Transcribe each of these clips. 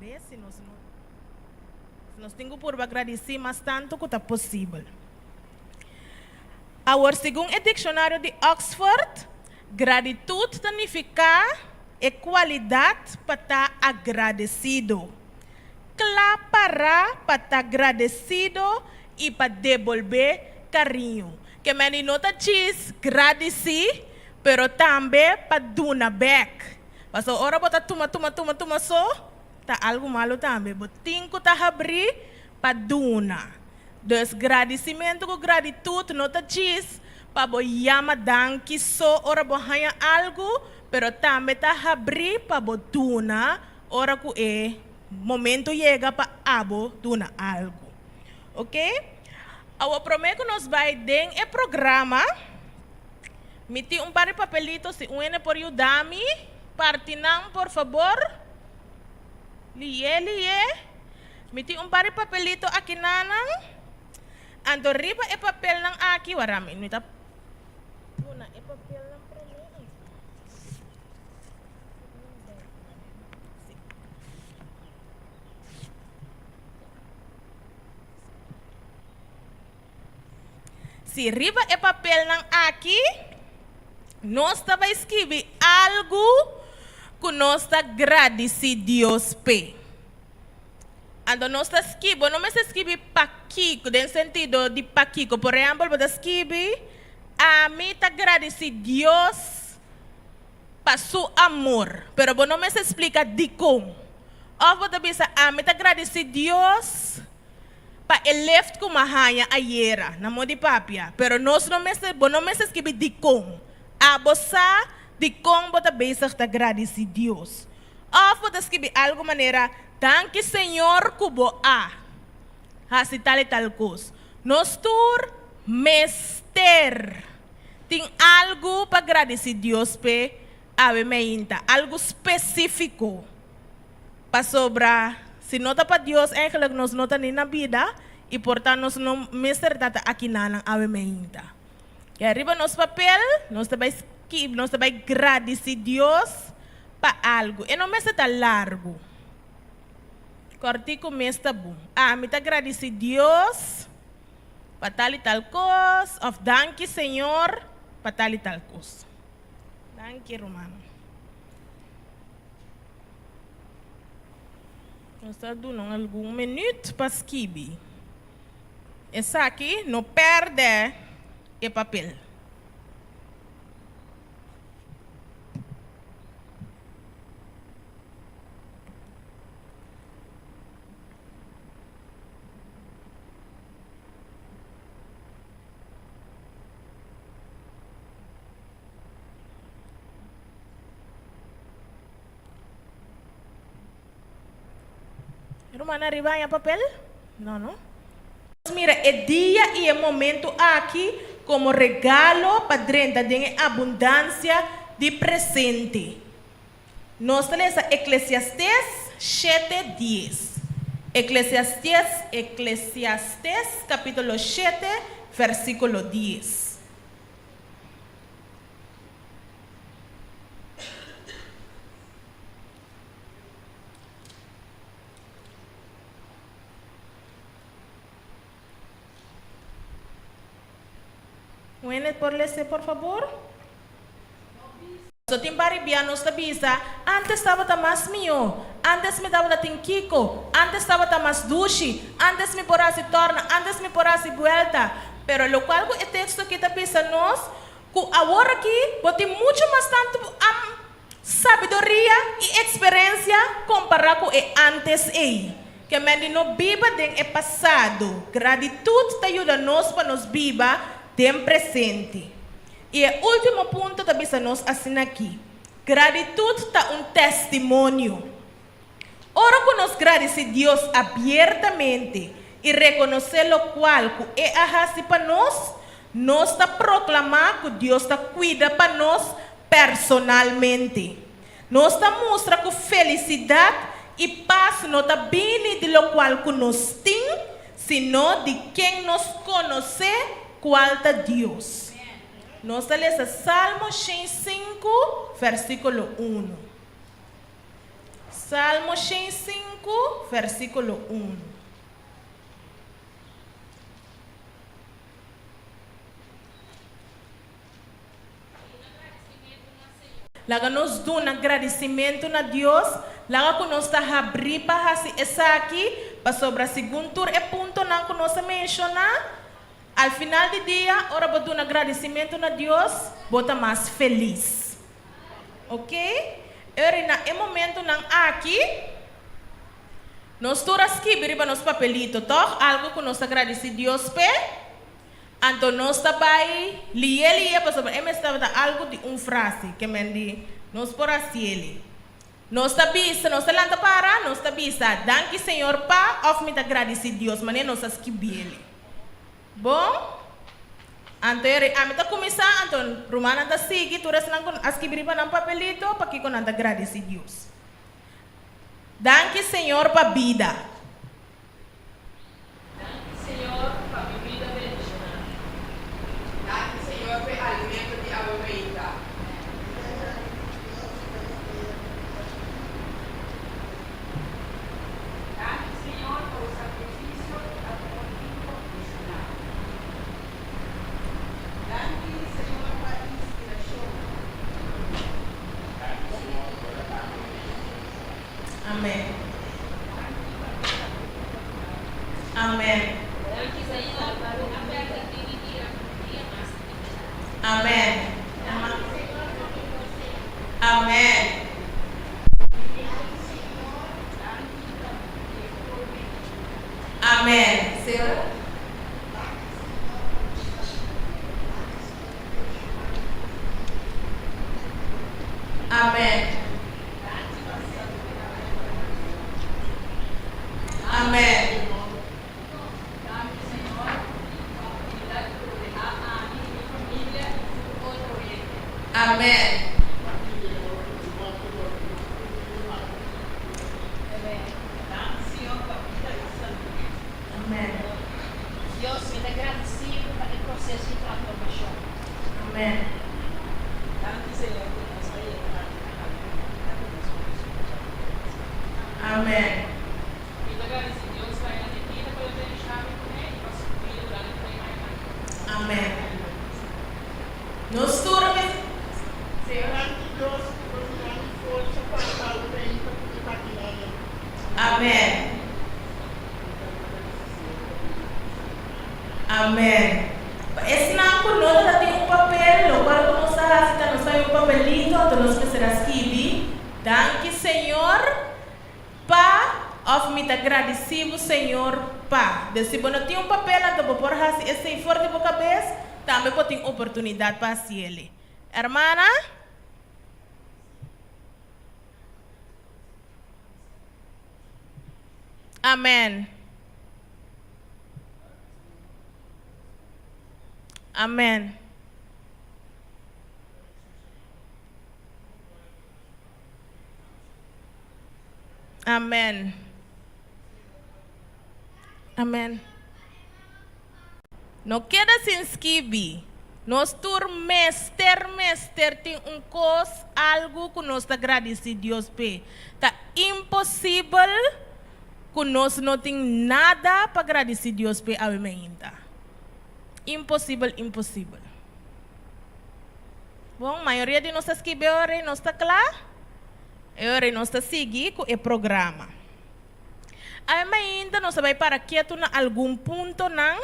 ver se nós temos por agradecer mais tanto quanto é possível. Agora, segundo o dicionário de Oxford, gratitude significa a qualidade para estar agradecido. Para estar agradecido e para devolver carinho. Que me não diz agradecer, pero também para dar back. Mas ora bota toma só, tá algo malo também. Botinho tá abrir para dar. Dus agradecimento com gratitude não diz para boiama danke só ora bohanha algo, pero também tá abrir para dar ora com momento chega para abo dar algo. Ok? Eu prometo que nós vai ter um programa. Meti par de papelitos se une por ajudar-me. Partinam, por favor. Lie. Meti par de papelitos aqui nanang. Ando riba e papel nang aqui, warami. Nita puna e papel nang primeiro. Se riba e papel nang aqui, nós estava escrever algo que nós está agradecer Deus pe. Ando nós está escrever, não me está escrever paquico, no sentido de paquico, por exemplo, você escrever a mim está agradecer Deus para seu amor, pero não me explica de como. Ou você pensa, a mim está agradecer Deus para el left como a era, na mão de papia, pero nós não me escrever de como. A você de como você pensa está agradecer Deus. Ou você escrever algo maneira, danke Senhor kubo a. Assim tal coisa. Nós tur mester. Tem algo para agradecer Deus pe ave meinta, algo específico para sobrar. Se nota para Deus, eigenlijk nós nota nem na vida e portanto nós não mester data aqui na ave meinta. E arriba nos papel, nós também agradecer Deus para algo. E não me está largo. Cortico me está bom. Me está agradecer Deus para tal e tal coisa. Of danke Senhor para tal e tal coisa. Danke Romano. Nós estamos dando algum minuto para escrever. Essa aqui não perde o papel. Romana arriba papel? Não. Mira, é dia e é momento aqui como regalo para dentro de abundância de presente. Nós temos Eclesiastes 7:10. Eclesiastes capítulo 7, versículo 10. ¿Pueden por leer, por favor? So timbari bianos tabisa, antes estava mais mío, antes me dava da Kiko, antes estava mais dushi, antes me porasi torna, antes me porasi vuelta. Pero lo cual o texto que tabisa nós, que agora aqui, bote muito mais tanto sabedoria e experiência comparado com o antes aí. Que me não biba den é passado, gratitude te ajuda nós para nos biba tem presente. E o último ponto também nós assim aqui. Gratitude está testemunho. Ora que nós agradecer Deus abertamente e reconhecer o qual que é assim para nós está proclamar que Deus está cuida para nós personalmente. Nós está mostra que felicidade e paz não está bem de lo qual que nós tem, sino de quem nos conhece. Qual é Deus? Nós lemos Salmo 5, versículo 1. Salmo 5, versículo 1. Laga nos do um agradecimento na Deus, laga que nós está abrir para essa aqui, para sobre a segunda tour é ponto não que nós mencionar. Al final do dia, ora para dar um agradecimento na Deus, bota mais feliz. Ok? É momento não aqui, nós toras aqui beriba nos papelito, toh? Algo que nós agradece Deus pe. Então nós também lie para sobre estava algo de frase que me di nós por assim nós tabisa nós lanta para nós tabisa danke Senhor pa of me agradece Deus mané nós esquibele bom anterior a meta começar então romana da sigue tu res não esquibir para papelito para que con agradece Deus danke Senhor pa vida. Amém. Amém. Amém. Amém. Amém. Senhor. Amém. Amém. Amém. Amém. Deus me agradecido para o processo de transformação. Amém. Amém. Amém. Nos turma. Amém. Amém. Esse não por nós tem papel, o qual como está nos sai papelito, então nós precisamos escrever. Danke Senhor, pa of me agradecido Senhor, pa. Se você não tem papel, então vou pôr esse forte para a cabeça, também pode ter oportunidade para se ele. Hermana? Amém. Amém. Amém. Amém. Não queda se inscrever. Nós mester tem coisa, algo que nós agradecemos a Deus pe. Tá impossível que nós não tem nada para agradecer a Deus pe ainda. Impossível. Bom, a maioria de nós que agora não está claro. Agora nós está seguindo com o programa. Ainda nós vai para quieto na algum ponto não,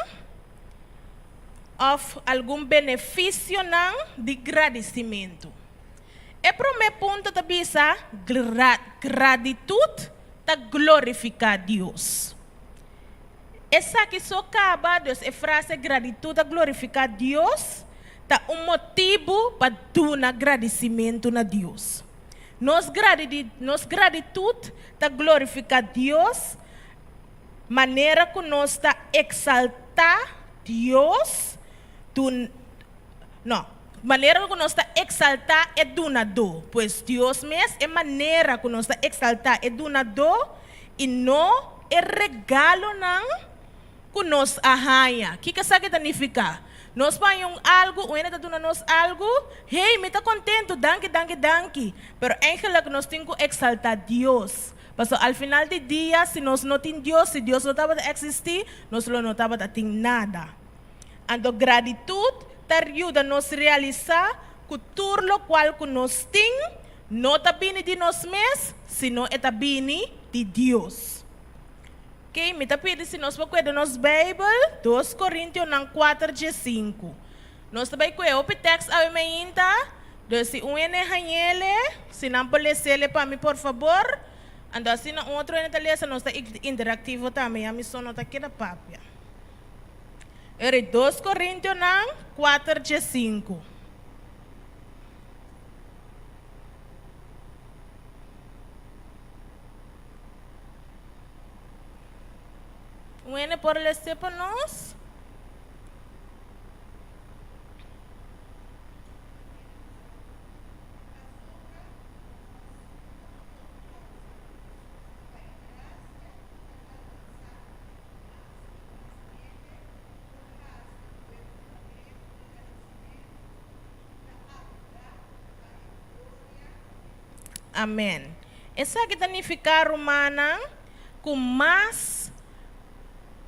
of algum benefício não de agradecimento. E primeiro ponto da bisa gratitude ta glorificar Deus. Essa que só acaba Deus é frase gratitude a glorificar Deus tá motivo para dar agradecimento na Deus. Nos gratitude ta glorificar Deus, maneira que nós ta exaltar Deus, maneira que nós ta exaltar é donador, pois Deus mesmo é maneira que nós ta exaltar é donador e não é regalo não que nós arranha. O que isso significa? Nós panham algo, o ene tá dando nós algo, hey, me tá contento, danke. Pero eigenlijk nós temos que exaltar Deus. Porque al final do dia, se nós não temos Deus, se Deus não estava a existir, nós não estava a ter nada. Então, gratitude te ajuda a nós realizar que tudo qual que nós temos, não está vindo de nós mesmos, senão está vindo de Deus. Ok, me pedi se nós vamos cuidar nos Bíblia, 2 Coríntios 4:5. Nós também cuidamos o texto ao meinta, se um ene hanhele, se não pode ler para mim, por favor. Então, se não outro ene tá lendo, nós está interativo também, a missão não está aqui na papia. Era 2 Coríntios 4:5. Um ene por ler para nós. Amém. Essa que significa romana com mais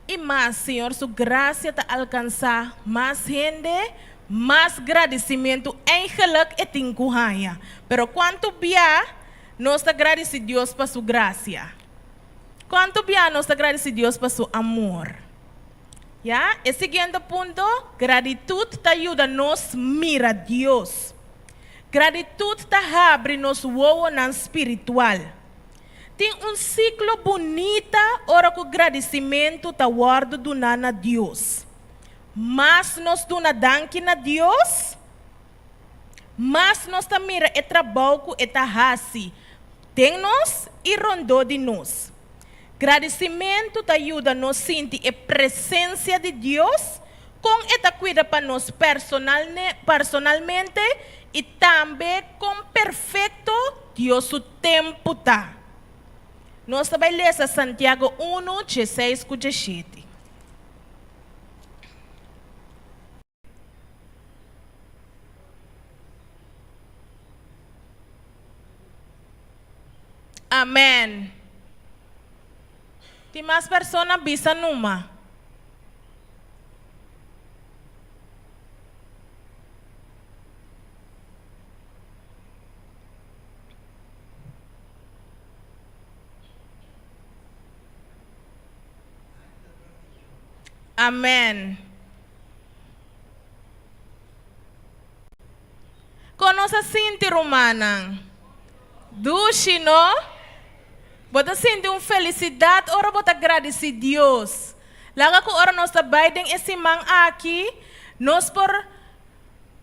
e mais, Senhor, sua graça te alcançar mais gente, mais agradecimento eigenlijk e tinkuhaya. Pero quanto bia nós agradecemos Deus por sua graça. Quanto bia nós agradecemos Deus por seu amor. Ya, e seguinte ponto, gratitude te ajuda a nos mirar Deus. Gratitude te abre nos uou espiritual. Tem ciclo bonito, ora que o agradecimento te guarda do nana Deus. Mas nós dona danke na Deus, mas nós te mira e trabalho e te hasi. Tem nós e rondou de nós. Agradecimento te ajuda a nos sentir a presença de Deus, com e te cuida para nós personalmente e também com perfeito Deus o tempo tá. Nós também lemos Santiago 1:16-17. Amém. Tem mais pessoas bisa numa. Amém. Conosco sinti romana. Dushi, no? Bota sentir uma felicidade, ora bota agradecer Deus. Laga ko ora nós trabalhamos esse man aqui, nós por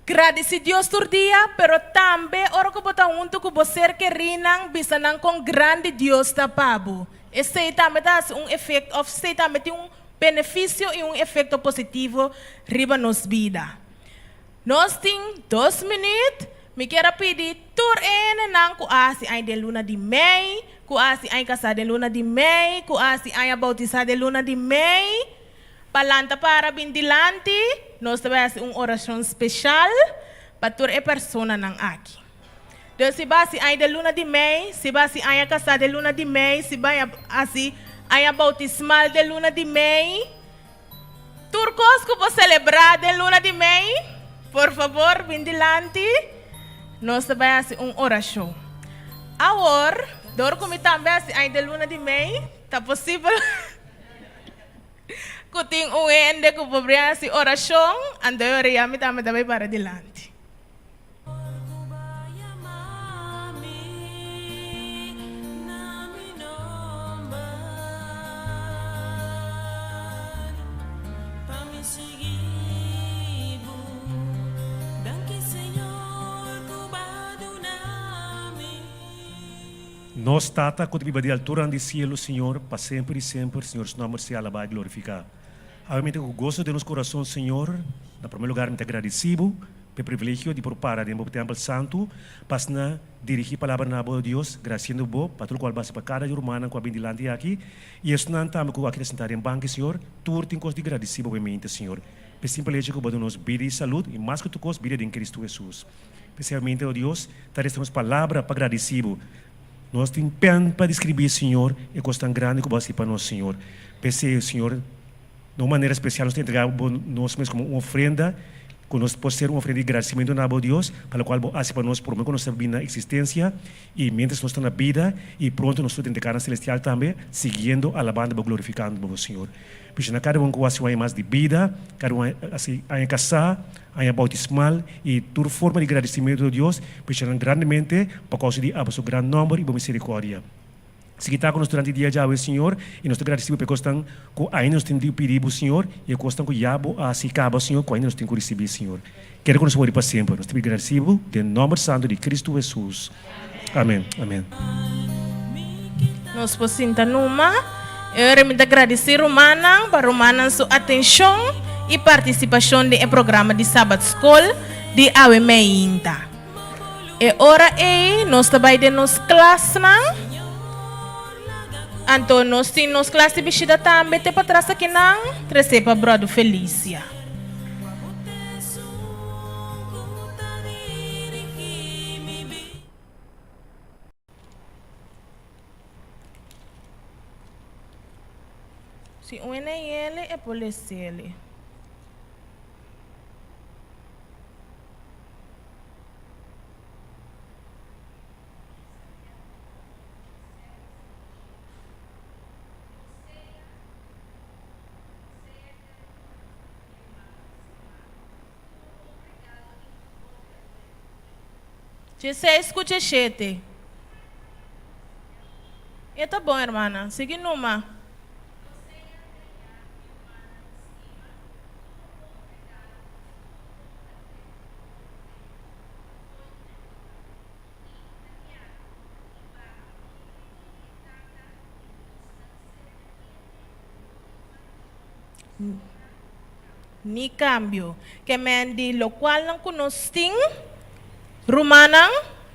agradecer Deus todo dia, pero também ora ko bota junto com você que rinang bisanang com grande Deus tapabo. Esse também dá efeito, esse também tem benefício e efeito positivo riba nos vida. Nós temos 2 minutos, me quero pedir tur nang kuasi ay de luna de Mei, kuasi ay casada de luna de Mei, kuasi ay bautizada de luna de Mei. Palanta para bindilante, nós temos oração especial para tur persona nang aqui. Então, se basi ay de luna de Mei, se basi ay casada de luna de Mei, se vai assim ay bautismal de luna de Mei. Turcos que vou celebrar de luna de Mei, por favor, bindilante. Nós também uma oração. Agora, dor como também aí de luna de Mei, tá possível? Que tem ende que vou abrir oração, andei orando também para adelante. Nós, Tata, que vive de altura do cielo, Senhor, para sempre e sempre, Senhor, seu nome seja alabado e glorificado. Obviamente, com o gosto de nosso coração, Senhor, na primeiro lugar, muito agradecido pelo privilégio de preparar dentro do Templo Santo, para dirigir a palavra na boa de Deus, graciando bo, para tudo qual base para cada irmão com a bendilante aqui, e isso não estamos com aqui sentado em banco, Senhor, tudo tem coisa de agradecido, obviamente, Senhor. pe simplesmente que nos vida e saúde e mais que tu cos vida em Cristo Jesus. Especialmente, ó Deus, tá restamos palavra para agradecido. Nós temos pen para descrever, Senhor, e coisa tão grande que você para nós, Senhor. Pense, Senhor, de uma maneira especial, nós temos entregado nós mesmos como uma ofrenda, que nós podemos ser uma ofrenda de agradecimento a Deus, para o qual assim para nós, por meio que nós estamos na existência, e mientras nós estamos na vida, e pronto nós estamos na celestial também, seguindo, alabando e glorificando o Senhor. Porque na cada um que assim mais de vida, cada um assim, a casar, a bautismal, e toda forma de agradecimento a Deus, porque grandemente, por causa de a seu grande número e boa misericórdia. Se está com nós durante o dia já, Senhor, e nós agradecemos porque estão com ainda nós temos pedido, Senhor, e que estão com o a se acaba, Senhor, que ainda nós temos que receber, Senhor. Quero que nós para sempre. Nós temos agradecido, em nome santo de Cristo Jesus. Amém. Amém. Nós possamos numa, eu remito agradecer Romana, para Romana sua atenção e participação no programa de Sabbath School de Awemeinta. E ora nós também de nos classe não. Então, nós temos classe bichida também, te para trás aqui não, trazer para brother Felícia. Se um é ele, é polícia ele. Você escuta chete. E tá bom, irmã. Sigue numa. Ni cambio. Que me di lo cual não conosting. Romanang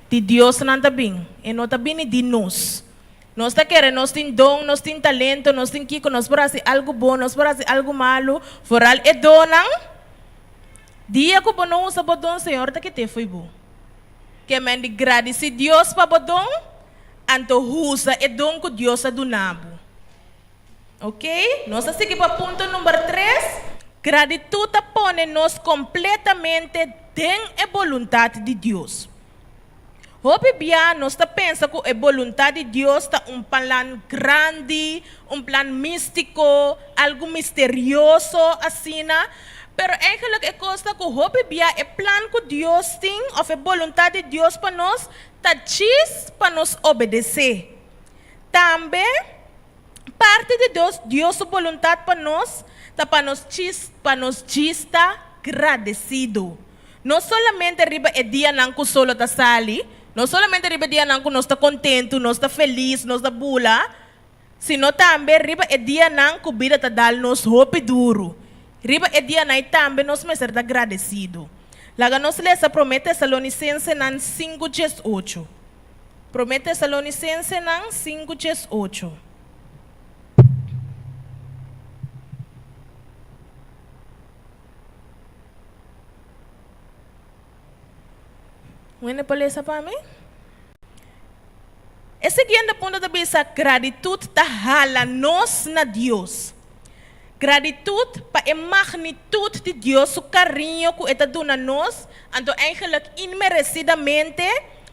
de Deus não está bem, e não está bem de nós. Nós está querendo, nós temos dom, nós temos talento, nós temos que nós podemos algo bom, nós podemos algo malo, foral e donang. Dia que você não usa o dom, Senhor, tá que te foi bom. Que me de agradecer Deus para o dom, então usa o dom que Deus ha donado. Ok? Nós estamos aqui para o ponto número 3. Gratitude põe nós completamente dentro da vontade de Deus. Hoje bia nós pensa que a vontade de Deus está plano grande, plano místico, algo misterioso assim, pero eigenlijk é coisa que hoje bia é plano que Deus tem, ou a vontade de Deus para nós, está diz para nós obedecer. Também parte de Deus sua vontade para nós, está para nós diz agradecido. Não somente riba é dia não que solo está sali, não somente riba dia não que nós está contento, nós está feliz, nós está bula, sino também riba é dia não que vida está dal nos hope duro. Riba é dia não também nós me ser agradecido. Laga nós lesa promete Salonicense nan 5:8. Promete Salonicense nan 5:8. Você pode ler para mim? E seguinte ponto da vista, gratitude está hala nós na Deus. Gratitude para a magnitude de Deus, o carinho que está dando a nós, então eigenlijk imerecidamente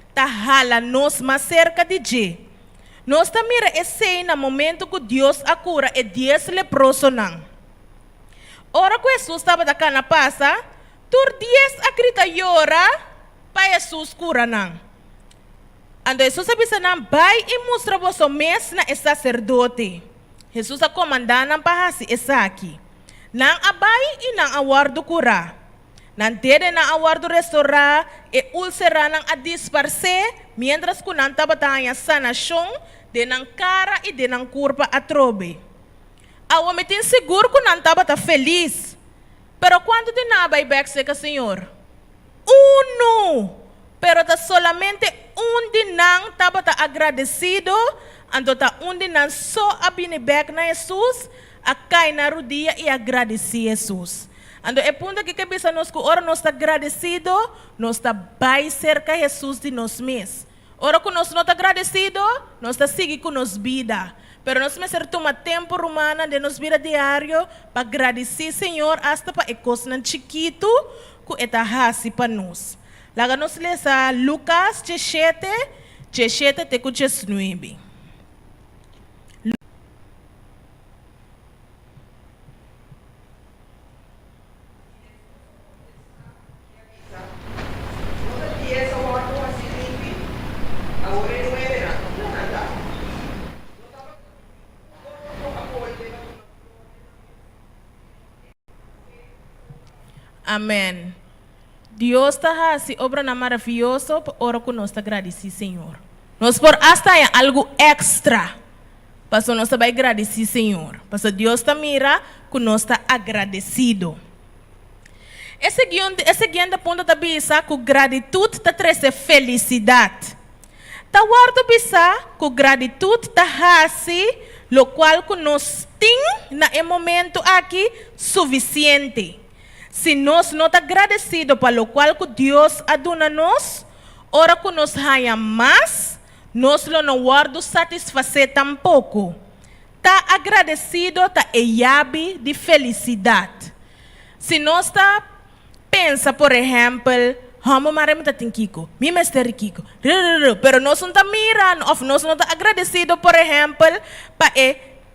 está hala nós mais cerca de Deus. Nós também esse no momento que Deus a cura e 10 leprosos não. Ora que Jesus estava da cana passa, tur 10 a grita llora. Para Jesus cura não. Ando Jesus sabia não vai e mostra você mesmo na sacerdote. Jesus a comandar não para assim essa aqui. Não abai e não aguardo cura. Não tere não aguardo restaurar e ulcerar não a disparcer, mientras que não estava tanya sanação de não cara e de não curva a trobe. A homem tem seguro que não estava feliz. Pero quando de não vai back seca Senhor? Pero ta solamente de não estava agradecido, então ta de não só abinebek na Jesus, a cai na rodia e agradecer Jesus. Ando é punto que bisa nos que ora nós está agradecido, nós está bem cerca de Jesus de nós mesmos. Ora que nós não está agradecido, nós está seguindo com nos vida. Pero nós mesmo toma tempo romana de nos vida diário para agradecer Senhor hasta para ecos nan chiquito que eta hasi para nós. Laga nos lesa Lucas 17 te ku 19. Amém. Deus está assim, obra na maravilhoso, ora que nós está agradecer, Senhor. Nós por hasta é algo extra, para nós vai agradecer, Senhor. Para Deus está mira que nós está agradecido. Esse seguinte ponto da bisa que gratitude está traz felicidade. Tá guardo bisa que gratitude está assim, lo qual que nós tem na momento aqui suficiente. Se nós não estamos agradecidos pelo qual que Deus aduna nós, ora que nós ganha mais, nós não guardamos satisfazer tampouco. Está agradecido, está eyabi de felicidade. Se nós está pensa, por exemplo, vamos maremos tá tinkiko, mi mestre kiko, pero nós não está mirando, ou nós não está agradecido, por exemplo, para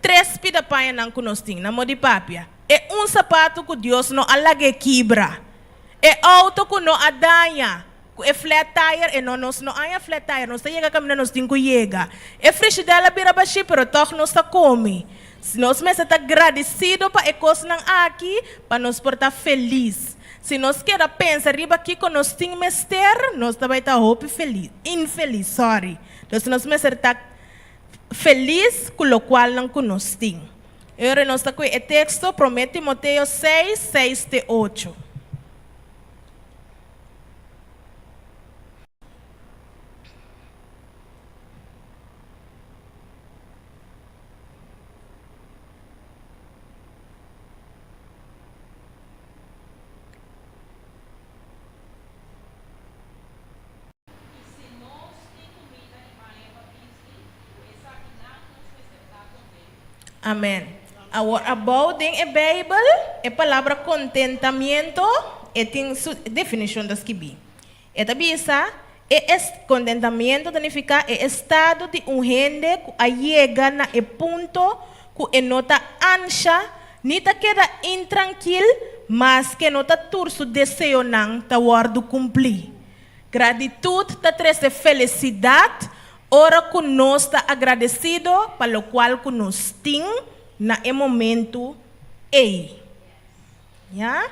3 pida paia não que nós temos, na modi papia. É sapato que Deus não alague quebra. É auto que não adanha. É flat tire e nós não há flat tire. Nós chega caminhando nós temos que chega. É frigideira bira baixi, pero toch nós está come. Se nós mesmo está agradecido para ecos não aqui, para nós portar feliz. Se nós queira pensar riba aqui que nós temos mestre, nós também está hope feliz, infeliz, sorry. Então se nós mesmo está feliz com o qual não que nós temos. Agora nós está com o texto, promete Timoteo 6, 6-8. Amém. Agora, abouding a Bible, a palavra contentamento, e tem sua definição das que vi. Esta bisa, contentamento significa é estado de gente que chega na ponto que nota ansia, nem ta queda intranquilo, mas que nota tur su desejo não ta guardo cumprir. Gratitude ta traz felicidade, ora que nós está agradecido pelo qual que nós temos na momento ei. Ja?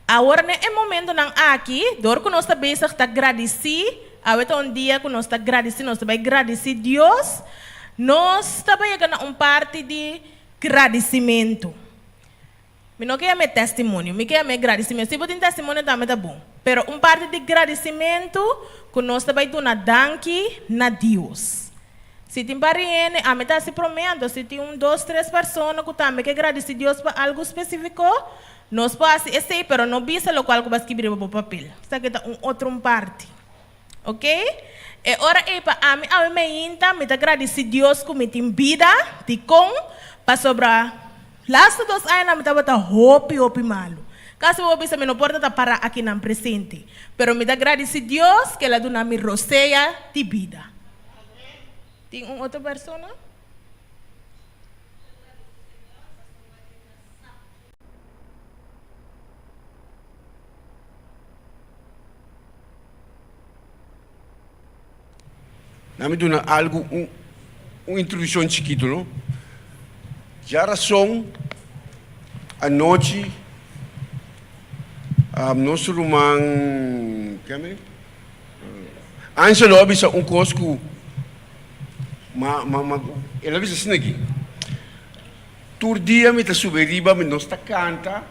Agora no momento não aqui, dor que nós está bezig está agradecer, agora dia que nós está agradecer, nós vai agradecer Deus, nós está chegando parte de agradecimento. Eu não quero meu testemunho, eu quero meu agradecimento. Se você tem testemunho também tá bom. Pero parte de agradecimento que nós está vai dar danke na Deus. Se tem parente, a mim está se prometendo, se tem 2, 3 pessoas que também quer agradecer Deus por algo específico, nós podemos esse, pero não bisa lo qual que vai escrever no papel. Está aqui outra parte. Ok? E ora para a mim me agradecer Deus que me tem vida, de com, para sobrar. Last 2 anos me estava hopi malo. Caso eu bisa me não porta para aqui na presente, pero me agradecer Deus que ela dona me roceia de vida. Tem outra pessoa? Nami dona algo, introdução chiquito, não? Já razão, a noite, nosso irmão, Angelo bisa cosco, ela bisa assim aqui. Tur dia me tá suberiba, me nós tá canta,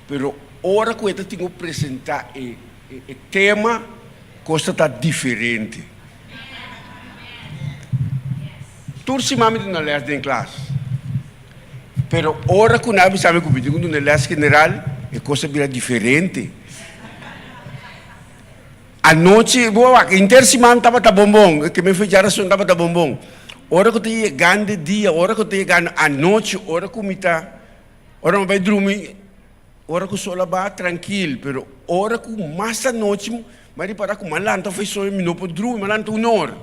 pero hora que eu tenho apresentar o tema, coisa tá diferente. Tur si mami na les em classe, pero hora que nós sabe que o vídeo na les general é coisa bem diferente. A noite, boa, intersemana estava tá bom, que me fez geração estava tá bom. Hora que eu tenho grande dia, hora que eu tenho grande a noite, hora que eu tá, hora que eu vai dormir, hora que o sol vai tranquilo, pero hora que mais a noite, mas para que malanta fez sonho, me não pode dormir, malanta uma hora.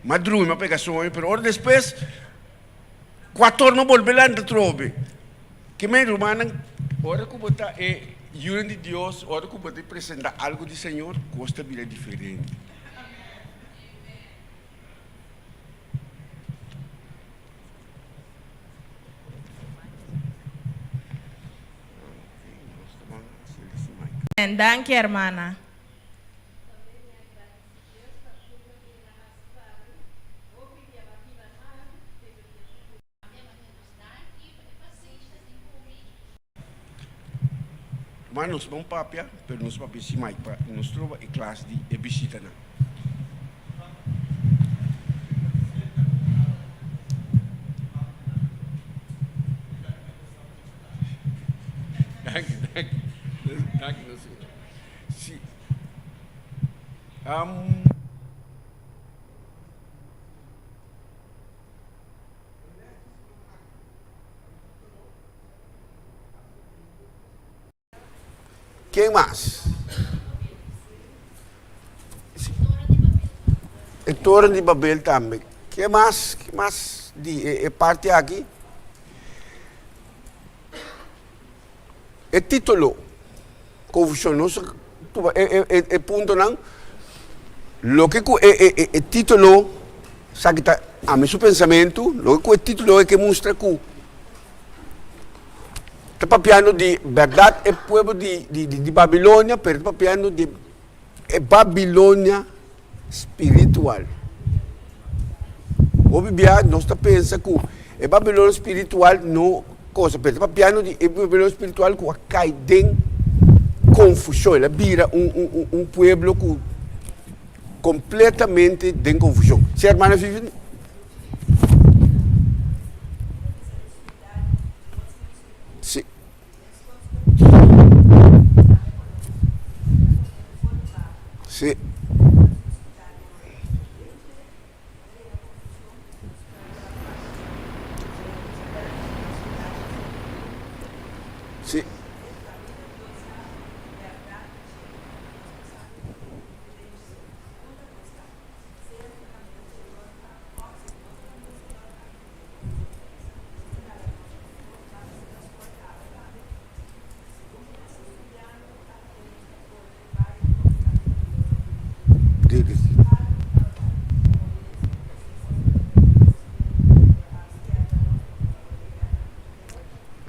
Mas dormir, mas pega sonho, pero hora depois, 4 horas não volve lá, não trobe. Que me romana, hora que eu botar juro de Deus, hora que eu vou te apresentar algo do Senhor, custa bem diferente. Danke, hermana. Mas nós vamos papia, pero nós papia se mais para nós trova e classe de visita na. Danke, não sei. Sim. Quem mais? É Torre de Babel também. Quem mais? Quem mais? É parte aqui? É título. Confusão. É ponto não. Lo que é título, sabe que a meu pensamento, lo que é título é que mostra que está papiando de verdade é povo de Babilônia, pero está papiando de Babilônia espiritual. O Bíblia nós está pensando que é Babilônia espiritual não coisa, pero está papiando de Babilônia espiritual que cai em confusão, ela vira povo que completamente em confusão. Se a irmã vive sim. Sim. Sim.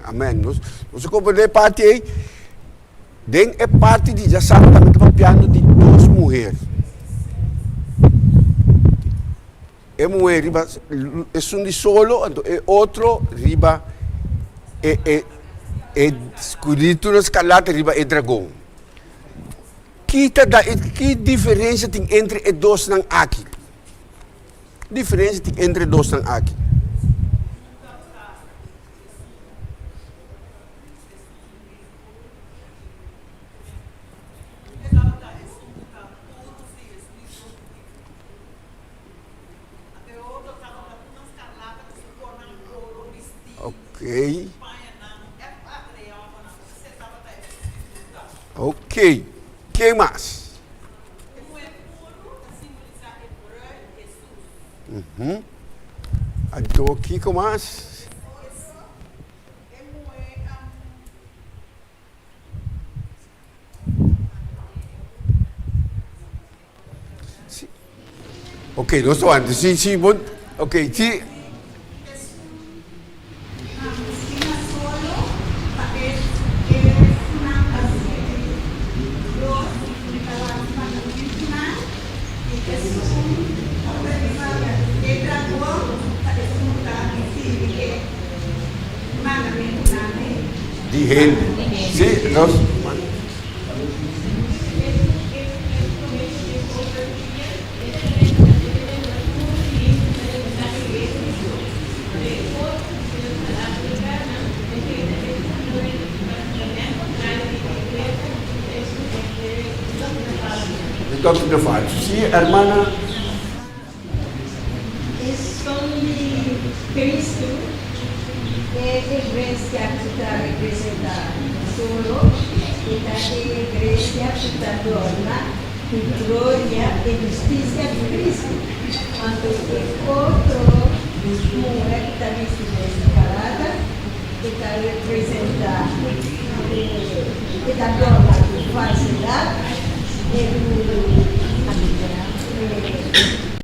Amém. Nós compreendemos parte aí. Den é parte de já sabe também está piano de 2 mulheres. É mulher riba é um de solo, é outro riba é escurito escalata riba é dragão. Que diferença tem entre os dois não aqui? Diferença tem entre os dois não aqui? Ok. Ok. Quem mais? Então aqui com mais? Ok, nós estamos antes. Sim, bom. Ok, sim. De gente. Sim, nós. Dr. Navarro. Sim, hermana. Son de Cristo, igreja que está representada solo, esta igreja que está dona, glória e justiça de Cristo. Quando outro mulher que está vestida separada, que está representando, que está dona de falsidade,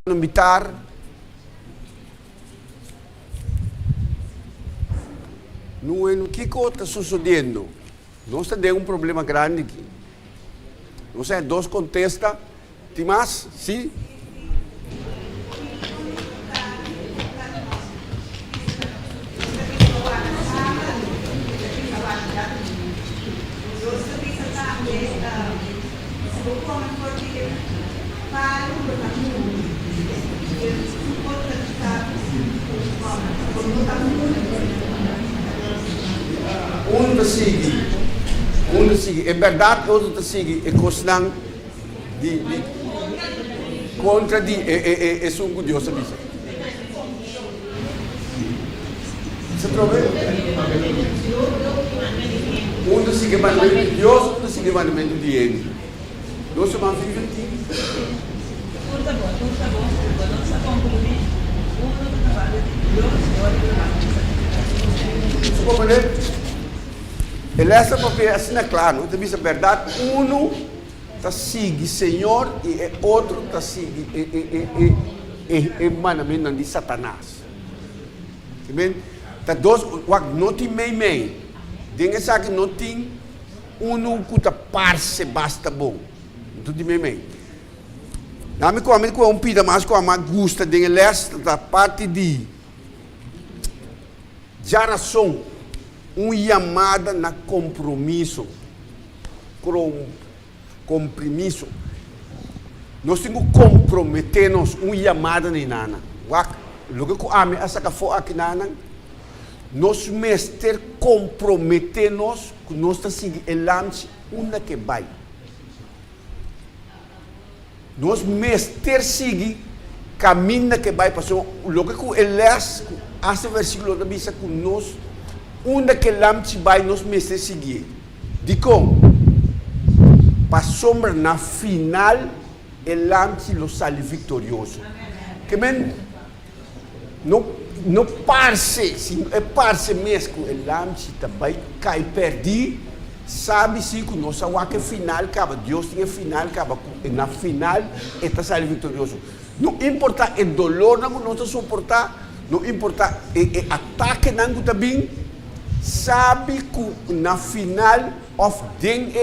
Invitar no que está sucedendo. Nós temos problema grande aqui. Não sei, dois contesta. Tem mais? Sim? Um da sige, é verdade, outro da sige, é questão de contra de é sungo Deus, sabe? Você trova? Um da sige mandamento de Deus, outro da sige mandamento de ele. Nós vamos viver aqui. Tudo tá bom, não está concluído. Um trabalho de Deus, Você pode ver? Ele essa papel assim é claro, então isso é verdade. Um está seguindo Senhor e outro está seguindo o mandamento de Satanás. Amém? Tá dois, não tem meio. Tem essa que não tem que está parse basta bom. Não tem meio. Na minha comida com pida mais com a mais gusta de leste da parte de geração. Chamada na compromisso. Compromisso. Nós temos que comprometer-nos chamada nem nada. Logo que a minha essa que for aqui nada, nós mestre comprometer-nos que nós está seguindo o lance que vai. Nós mestre seguir caminho que vai passar. Logo que o elas esse versículo da Bíblia que nós que lamte vai nos meses seguir. Dico, para sombra na final, o lamte lo sale vitorioso. Que men, não parse, se é parse mesmo, o lamte também cai perdi, sabe sim que nossa que final acaba, Deus tem final acaba, na final está sale vitorioso. Não importa o dolor não nós suportar, não importa o ataque não também. Sabe que na final of den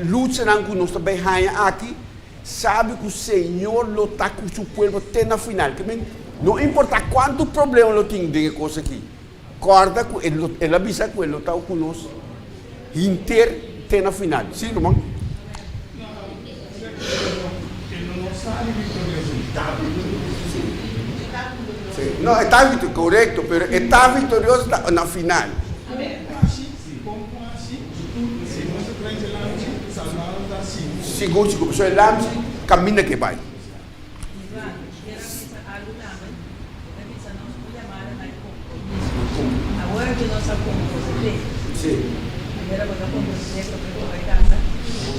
luta que nós também aqui, sabe que o Senhor luta com o seu povo até na final. Não importa quanto problema ele tem de coisa aqui, corda que ele avisa que ele luta conosco inteiro até na final. Sim, irmão? No, está correcto, pero está victorioso na final. Segundo, so el lance camina que vai. Agora que nós estamos Sim. primeira coisa comprometer para casa. Nós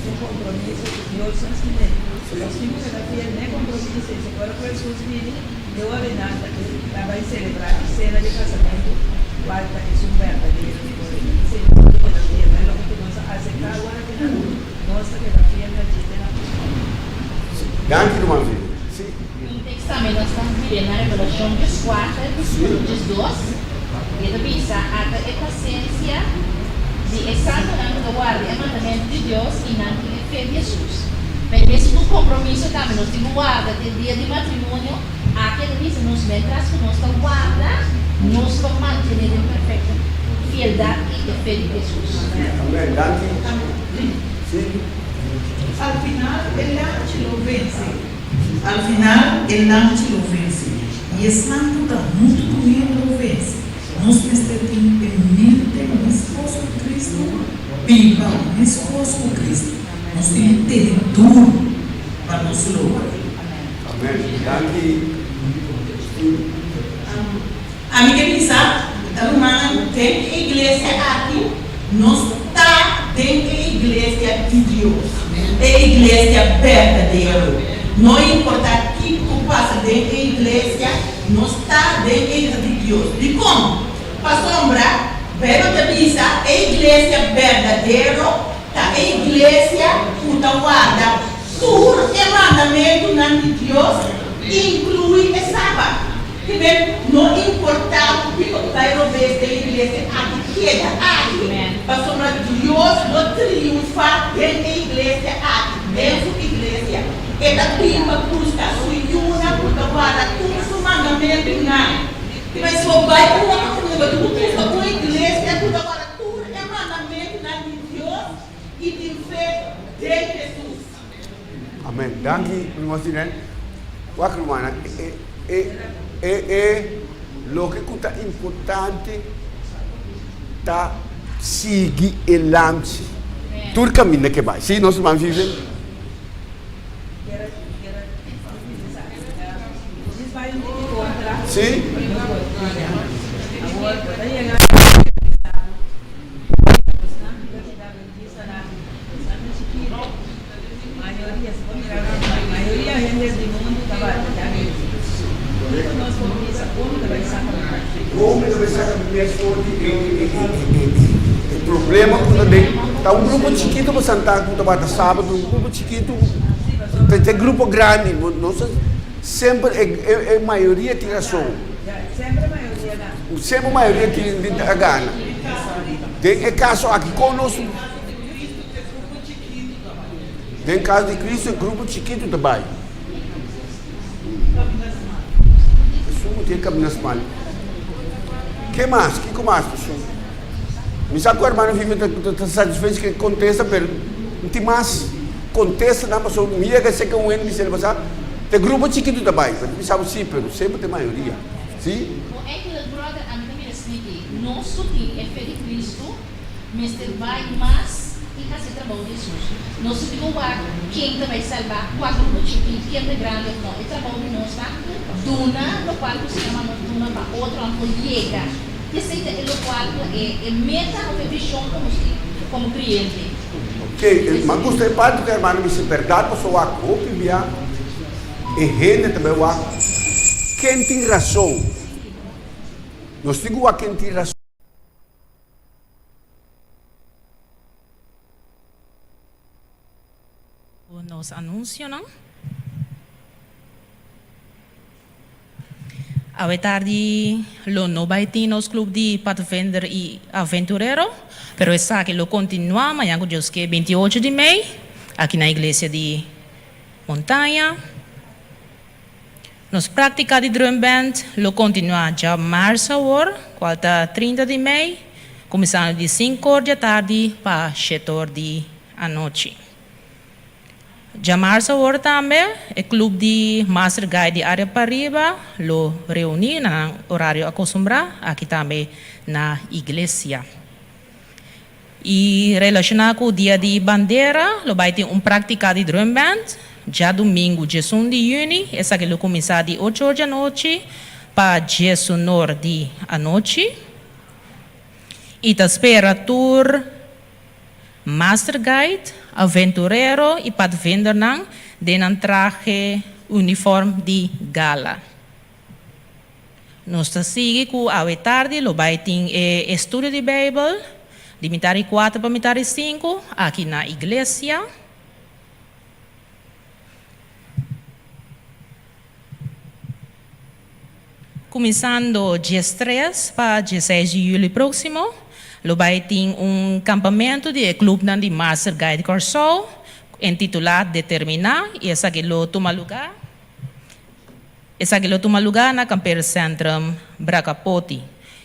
temos compromisso de outros anos. Nós temos que ter compromisso. Agora para Jesus vir, deu a venada que vai celebrar a cena de casamento. Guarda isso verdadeiro. Senhor, que da fia, mas logo que nós aceitar agora que nossa que da fia na dita na. Gangue de uma vez. Sim. Um texto também nós estamos vivendo na Revelação 4, versículo 12. E da bisa ata e paciência de exato não guarda o mandamento de Deus e não que fé de Jesus. Mas mesmo no compromisso também nós temos guarda do dia de matrimônio, aquele diz nos mentras que nós estamos guarda, nós vamos manter em perfeita fialdade e fé de Jesus. Amém. Gangue. Sim. Al final el lance lo vence. Al final el lance lo vence. E esse lance está muito comigo lo vence. Nós precisamos ter em mente o esposo de Cristo, viva o esposo de Cristo. Nós nós temos que ter tudo para nosso louvar. Amém. Danke. Amiga Lisa, irmã, tem igreja aqui, nós está dentro da igreja de Deus, é igreja verdadeira. Não importa o que tu passa dentro da igreja, nós está dentro da igreja de Deus. E como? Para sombra, Bíblia da Bisa, a igreja verdadeira, tá a igreja que guarda tudo o mandamento de Deus, inclui o sábado. Não importa o que vai obedecer da igreja, aqui queda aqui. Para sombra, Deus não triunfa dentro da igreja aqui, dentro da igreja. É da prima busca, suiuna, puta guarda, tudo o mandamento não. Mas se o pai com uma igreja, puta guarda, tudo é mandamento de Deus e de fé de Jesus. Amém. Danke, irmão Sinel. Qualquer irmã, lo que é importante tá seguir o lance. Tudo caminho que vai. Sim, nós vamos viver. Sim. O problema é um grupo chiquito para sentar com sábado, um grupo chiquito, tem grupo grande, nossa, sempre é maioria tira som. Sempre a maioria tira gana. Tem caso aqui conosco. Tem caso de Cristo, é grupo chiquito também. Tem caminhos mal. Que mais? Que mais, pessoal? Me sabe que o irmão está satisfeito que contesta, mas não tem mais. Contesta, não, pessoal. Me diga que é um ano, me passar. Tem grupo chiquito também. Me sabe sim, mas sempre tem maioria. Sim? É que o brother, a minha amiga explique, nosso time é fé de Cristo, mas vai mais e casa trabalho de Jesus. Nosso time quem também salvar, quatro grupos chiquitos, quem é grande ou não, é trabalho de nós, tá? Duna, no qual se chama Duna para outro ano llega. Esse é o qual é meta ou visão como cliente. Ok, mas gostei parte que a irmã me se verdade, pessoal, a copia via e gente também o quem tem razão. Nós digo a quem tem razão. Nos anúncio, não? A tarde lo no vai ter nos clube de Pathfinder e Aventurero, pero essa que lo continua amanhã com Deus que 28 de maio aqui na igreja de Montanha. Nos prática de drum band lo continua já março agora, quarta 30 de maio, começando de 5 da tarde para 7 da noite. Já março agora também, o clube de Master Guide de área para riba, lo reúne no horário acostumbrado, aqui também na igreja. E relacionado com o dia de bandeira, lo vai ter prática de drum band, já domingo, 1 de junho, essa que lo começa de 8 da noite para 19 da noite. E tá espera tour Master Guide, Aventurero e Pathfinder nang denan traje uniforme de gala. Nós sigue com a tarde, lo vai ter estudo de Bíblia, de metade 4 para metade 5, aqui na igreja. Começando dia 3 para 16 de julho próximo, lo vai ter campamento de clube de Master Guide Corso, intitulado Determinar, e essa que lo toma lugar. Essa que lo toma lugar na Camper Centrum Bracapoti.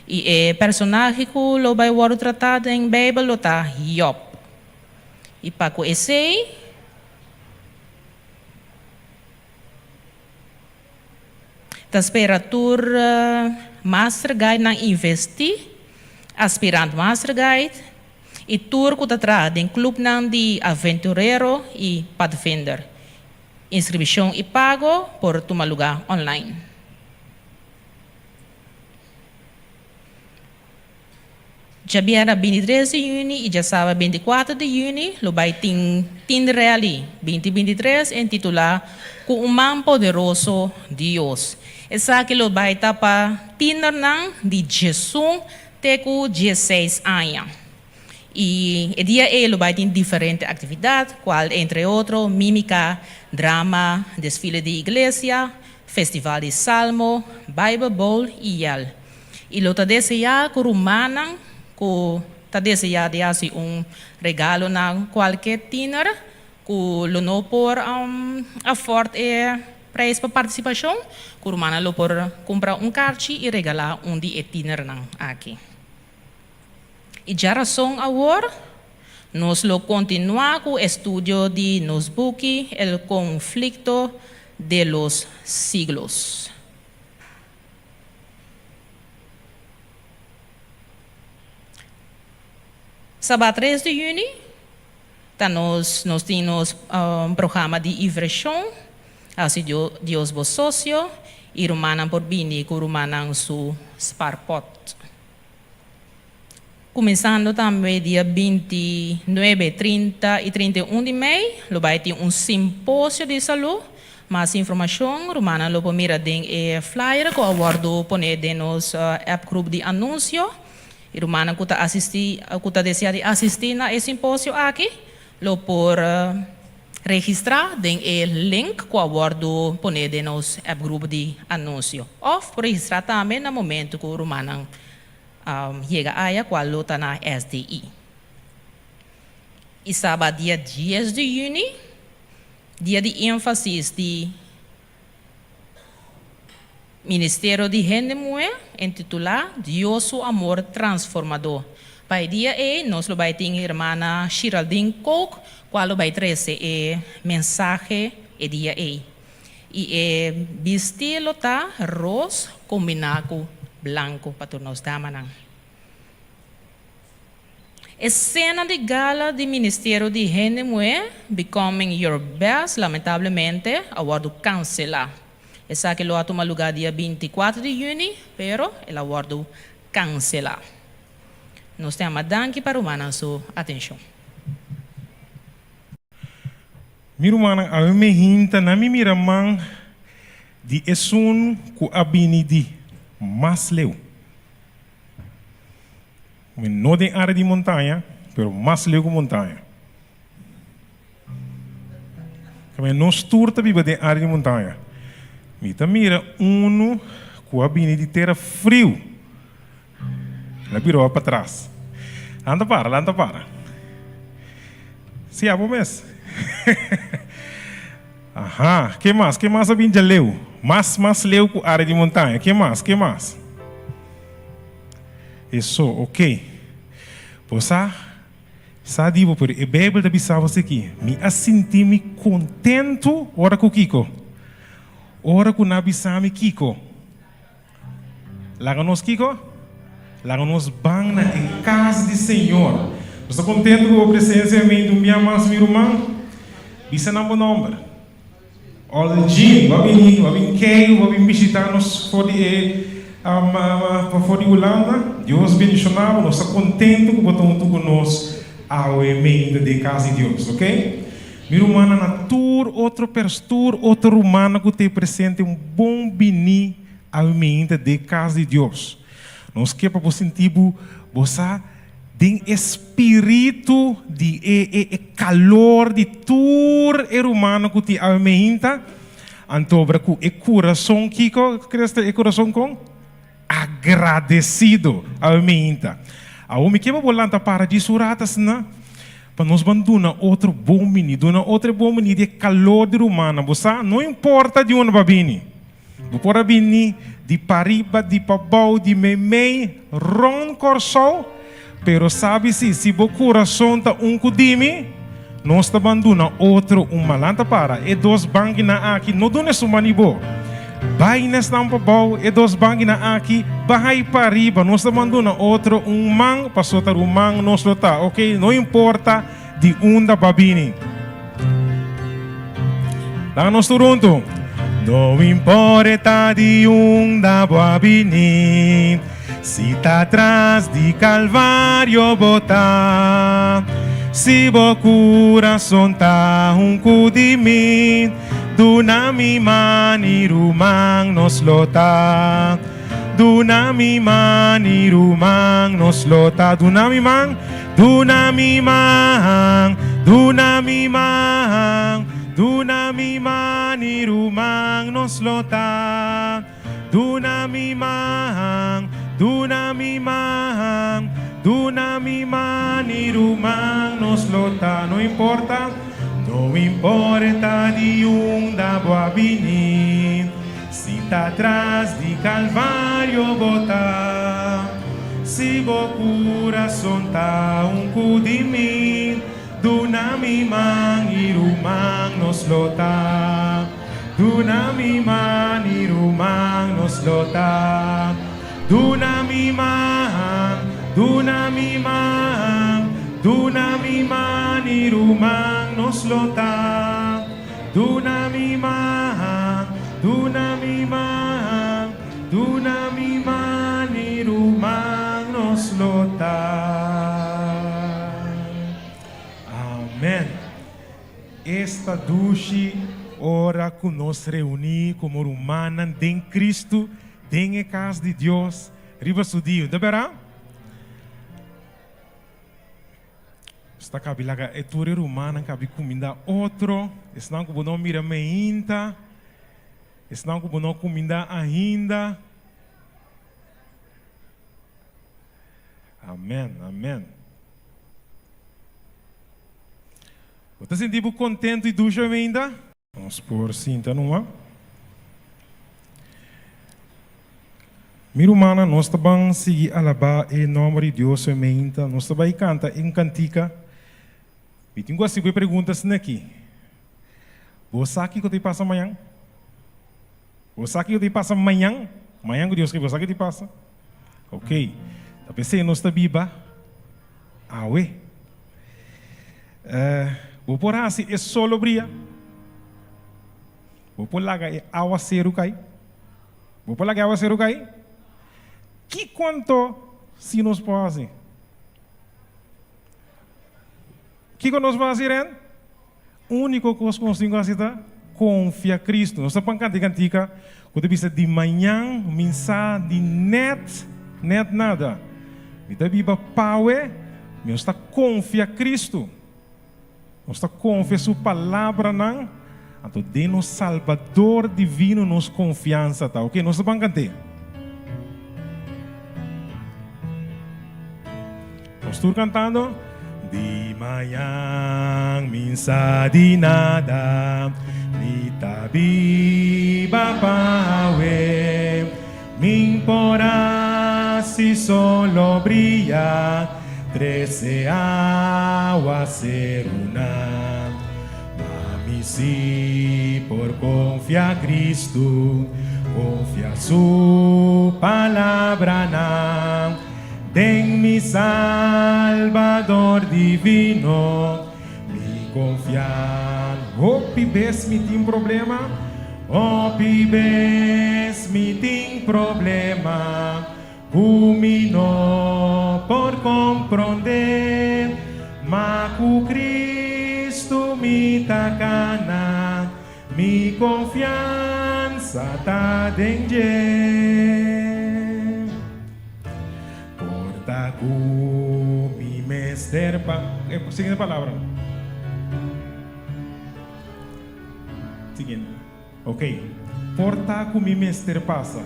E o personagem que lo vai ser tratado em Bíblia lo tá Job. E para o esse tá espera tour Master Guide na investir, aspirante Master Guide, E tour que está em clube de aventurero e pathfinder. Inscrição e pago por tomar lugar online. Já viera 23 de junho e já sábado 24 de junho, lo vai tin reali 2023 intitular com man poderoso Deus. Essa que lo vai tapa tinner nang de Jesus teco 16 anos. E o dia lo vai ter diferentes atividades, qual entre outros mímica, drama, desfile de igreja, festival de salmo, Bible Bowl e yal. E lo tá deseja com rumana, que tá deseja de assim regalo na qualquer tinner, que lo não por a forte preço para participação, que rumana lo por comprar carte e regalar de tinner nang aqui. E já razão agora, nós lo continuamos com o estudo de nos book El Conflicto de los Siglos. Sábado 3 de junho, nós temos programa de inversão, assim Deus vos socio, e Romana por bini, com Romana su sparpot. Começando também dia 29, 30 e 31 de maio, vai ter simpósio de saúde. Mais informação, Romana lo mira den flyer que aguardo poner de nos app group de anúncio. E Romana que está deseando assistir na simpósio aqui, lo por registrar den link que aguardo poner de nos app group de anúncio. Ou por registrar também no momento que Romana chega a qual luta na SDI. E sábado, dia 10 de junho, dia de ênfase de Ministério de Gente Mulher, intitulado Deus o Amor Transformador. Para dia nós vamos ter a irmã Geraldine Cook, qual vai trazer mensagem dia E vestido tá rosa combinado branco para nós damanang. Escena de gala do Ministério de Gente Mulher, Becoming Your Best, lamentavelmente, aguardo cancelar. Essa que lo toma lugar dia 24 de junho, pero el aguardo cancelar. Nós temos danke para a sua atenção. Miro mana a me hinta na mi miramang di esun ku abini di mais leu. Não tem área de montanha, pero mais leu que montanha. Kami nos turta biba de área de montanha. Mita mira com a bini de terra frio. La virou para trás. Anda para. Se abo mes. Aham, que mais a bini já leu? Mais leu com área de montanha. Que mais? Isso, ok. Poxa, sabe, por a Bíblia da Bissau aqui. Me senti-me contento ora com Kiko. Ora com na Bissau Kiko. Lá nos Kiko? Lá nos bang na em casa do Senhor. Estou contente com a presença do minha irmã. Bisa na nome. All the Jim, vai vir visitar-nos for de Holanda. Deus abençoe, nós estamos contentes com o botão conosco ao emenda de casa de Deus, ok? Minha irmã na tour, outro pastor, outro romano que te presente bom bini ao emenda de casa de Deus. Nós queremos para sentir você tem espírito de calor de tour humano que te ao emenda. Antobra com o coração Kiko, o coração com agradecido ao meinta. A homem que vai voltar para disso ratas na para nos banduna outro bom menino, outro bom menino de calor de romana, você não importa de onde vai vir. Bora vir de Pariba, de Pabau, de Memei, Ron Corso, pero sabe se o coração tá cudime, nós abandona outro malanta para e dois bangi na aqui, não dona sumanibo. Vai nesta bau e dos bangi na aqui, bahai para riba, nós mandando na outro man, passou tar man nós lota, ok? Não importa de onde babini. Lá nós turunto. Não importa de onde babini, se tá atrás de Calvário botar, se o coração tá de mim, do nami mani rumang nos lota, do nami mani rumang nos lota, do nami mang, do nami mang, do nami mang, do nami mani rumang nos lota, do nami mang, do nami mang, do nami mani rumang nos lota, não importa. Não importa de onde vou vir, se tá atrás de Calvário botar, se o coração tá de mim, do nami man e rumang nos lota, do nami man e rumang nos lota, do nami man, do nami man, do nami man e rumang nos lota, do nami man, do nami man, do nami man e rumang nos lota. Amém. Esta duche ora que nos reunir como humana em Cristo, em casa de Deus, riba sudio, de verá? Esta kabilaga é ture humana kabi comida outro, senão que não mira meinta, senão que não comida ainda. Amém, amém. Você se sente contente e ducha ainda? Vamos por cinta numa. Mira humana, nós também seguir alabar em nome de Deus ainda, nós também canta em cantica. E tenho assim perguntas aqui. Você sabe o que te passa amanhã? Você sabe o que te passa amanhã? Amanhã que Deus que você sabe o que te passa? Ok. Tá pensando nós está biba? Ah, ué. Vou por assim, é solo brilha. Vou por lá que aguaceiro cai. Vou por lá que aguaceiro cai. Que quanto se nós fazem? O que nós vamos fazer? O único que nós conseguimos fazer é confiar em Cristo. Nós estamos cantica, quando bisa de manhã, mensagem de net nada. Então, biba power, nós estamos confiar em Cristo. Nós estamos confiar em sua palavra, não? Então, de nos Salvador divino, nos confiança, tá? Ok? Nós estamos cantar. Nós estamos cantando. Di manhã, minsa di nada, mi tabi bapawe, min porá si solo brilla, 13 aguas una. Mami si por confiar Cristo, confia su palabra na. Den mi Salvador divino, mi confiar. O pibes mi tem problema, o pibes mi tem problema, Cumino por compreender, mas o Cristo me tacana, mi confiança tá dentro. Mi mester siguiente palabra. Siguiente. Ok. Porta com mi mester passa.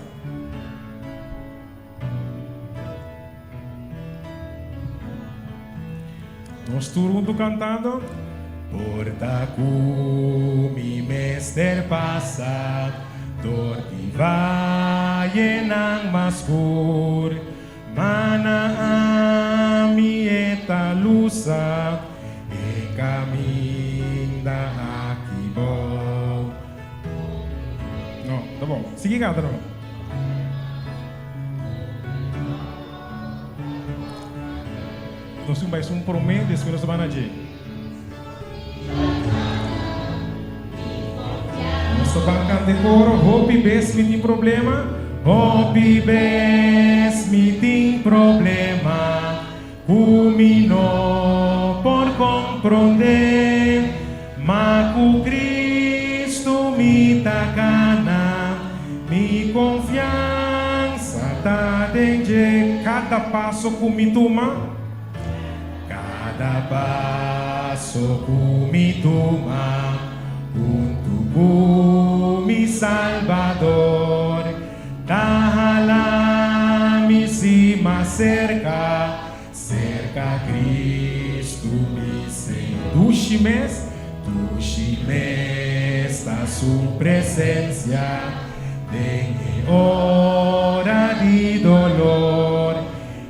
Nós turno cantando. Porta com mi mester passa. Torti vai enang maskur. Mana ami eta lusa e caminda aqui bom. Não, tá bom. Siga cada não. Nós temos um prometo de esperança para nós. Nós vamos de coro, hope best me tem problema, hope best me tem problema, culminou por compreender, mas o Cristo me tacana, mi confiança tá dentro cada passo que me toma. Cada passo que me toma, junto com mi Salvador, Tahala me cima cerca, cerca Cristo me seduz, da sua presença, de hora de dolor.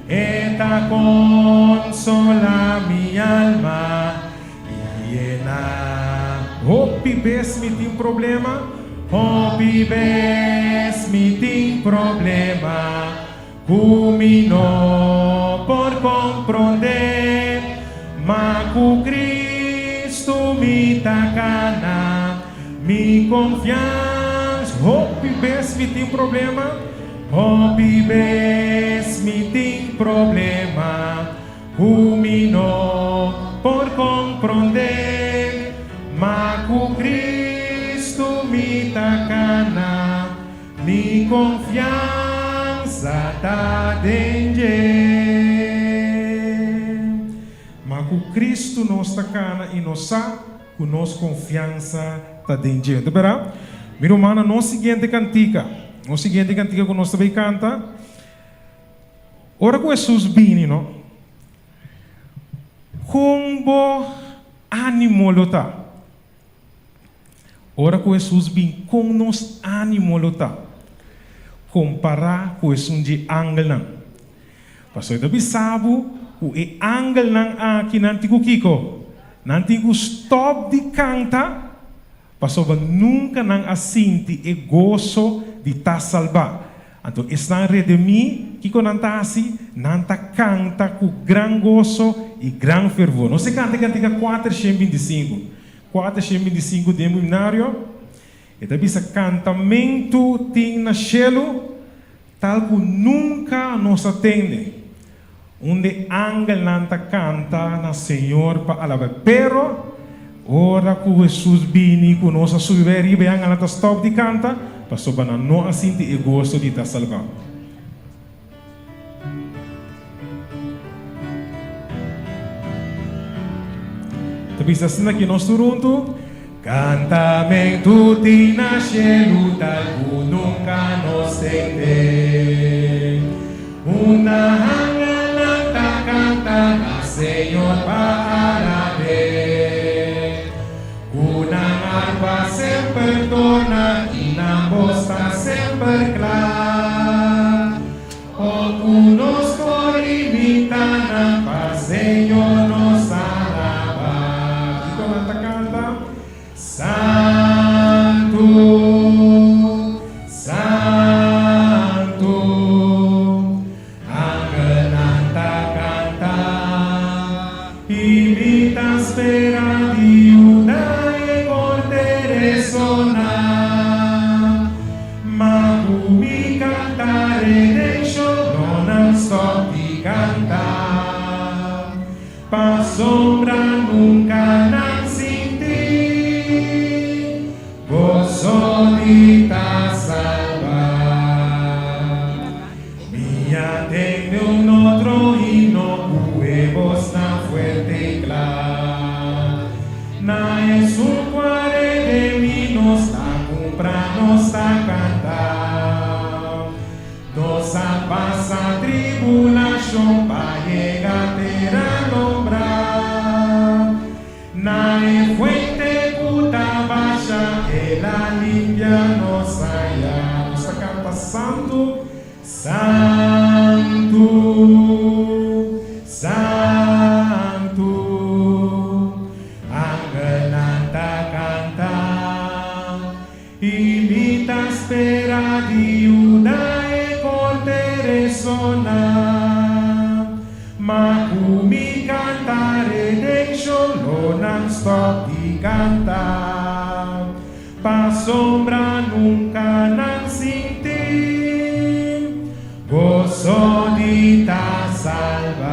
Eta consola mi alma y llena. Hopi bes me tem problema, hopi bes me tem problema. Culminou por compreender, mas o Cristo me tacana, mi confiança. Hopi bes me tem problema. Hopi bes me tem problema, culminou por compreender, mas o Cristo me tacana, mi confiança tá dentro. Mas o Cristo nos tacana e nos sabe que nossa confiança tá dentro. Tá bem? Minha irmã, no seguinte cantica. O seguinte cantiga que nós também canta. Ora com Jesus bini, não? Com ânimo luta. Ora com Jesus bini, com nos ânimo luta. Comparar com Jesus de angel não. Pastor Davi sabe o angel não aqui nanti ku kiko. Nanti ku stop de canta. Pastor nunca não assinti e gozo de ta salvar. Então, está redimir, que quando nanta assim, nanta canta com gran gozo e gran fervor. Não se canta 425. 425 de seminário. E também esse cantamento tem na cielo, tal que nunca nos atende. Onde angel nanta canta na Senhor para alabar. Pero, ora que Jesus vini, que nós subir e bem nanta stop de canta, pastor bana não assim de gosto de ta salvar. Tapi assim aqui nós turunto cantamento de nasceu tal nunca nos tende. Una angel canta na Senhor para ver. Una harpa sempre torna na vosta sempre clara, o conosco imitana para Senhor nos alaba. E como canta? Santo, Santo, angel canta, imita spera di una e corte sonar. Mi cantare non sto di cantare, pa sombra nunca non senti, gozo di ta salvar. Mi attende un otro himno, cui vostra fuerte clara, na es un cuore de mi no sta comprando sta cantar. Nossa passa tribulação para llegar a nombrar. Na fuente puta baixa, ela limpia nossa ya. Nossa canta santo, santo, santo. Angel nanta canta, imita sombra nunca não senti, gozo de ta salvar.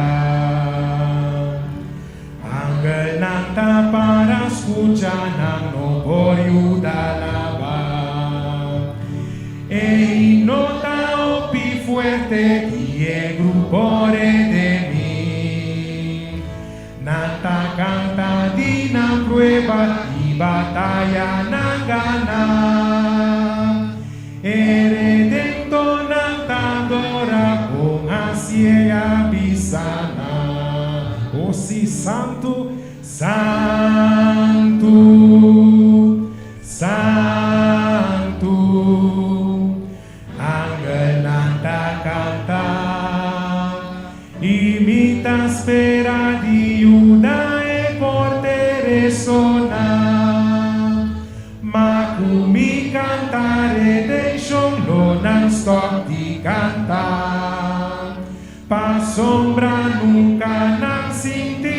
Ángel nanta para escuchar, no por ayudar. E nota opi fuerte y el grupo de mí. Nanta canta di na prueba y batalla na gana. Redento nanta adora con asia bisana. Oh si santo, santo, santo. Ángel nanta canta, imita spera di una e portere sona. Ma come cantare redemption lo non stop di cantare. Pa sombra nunca non senti,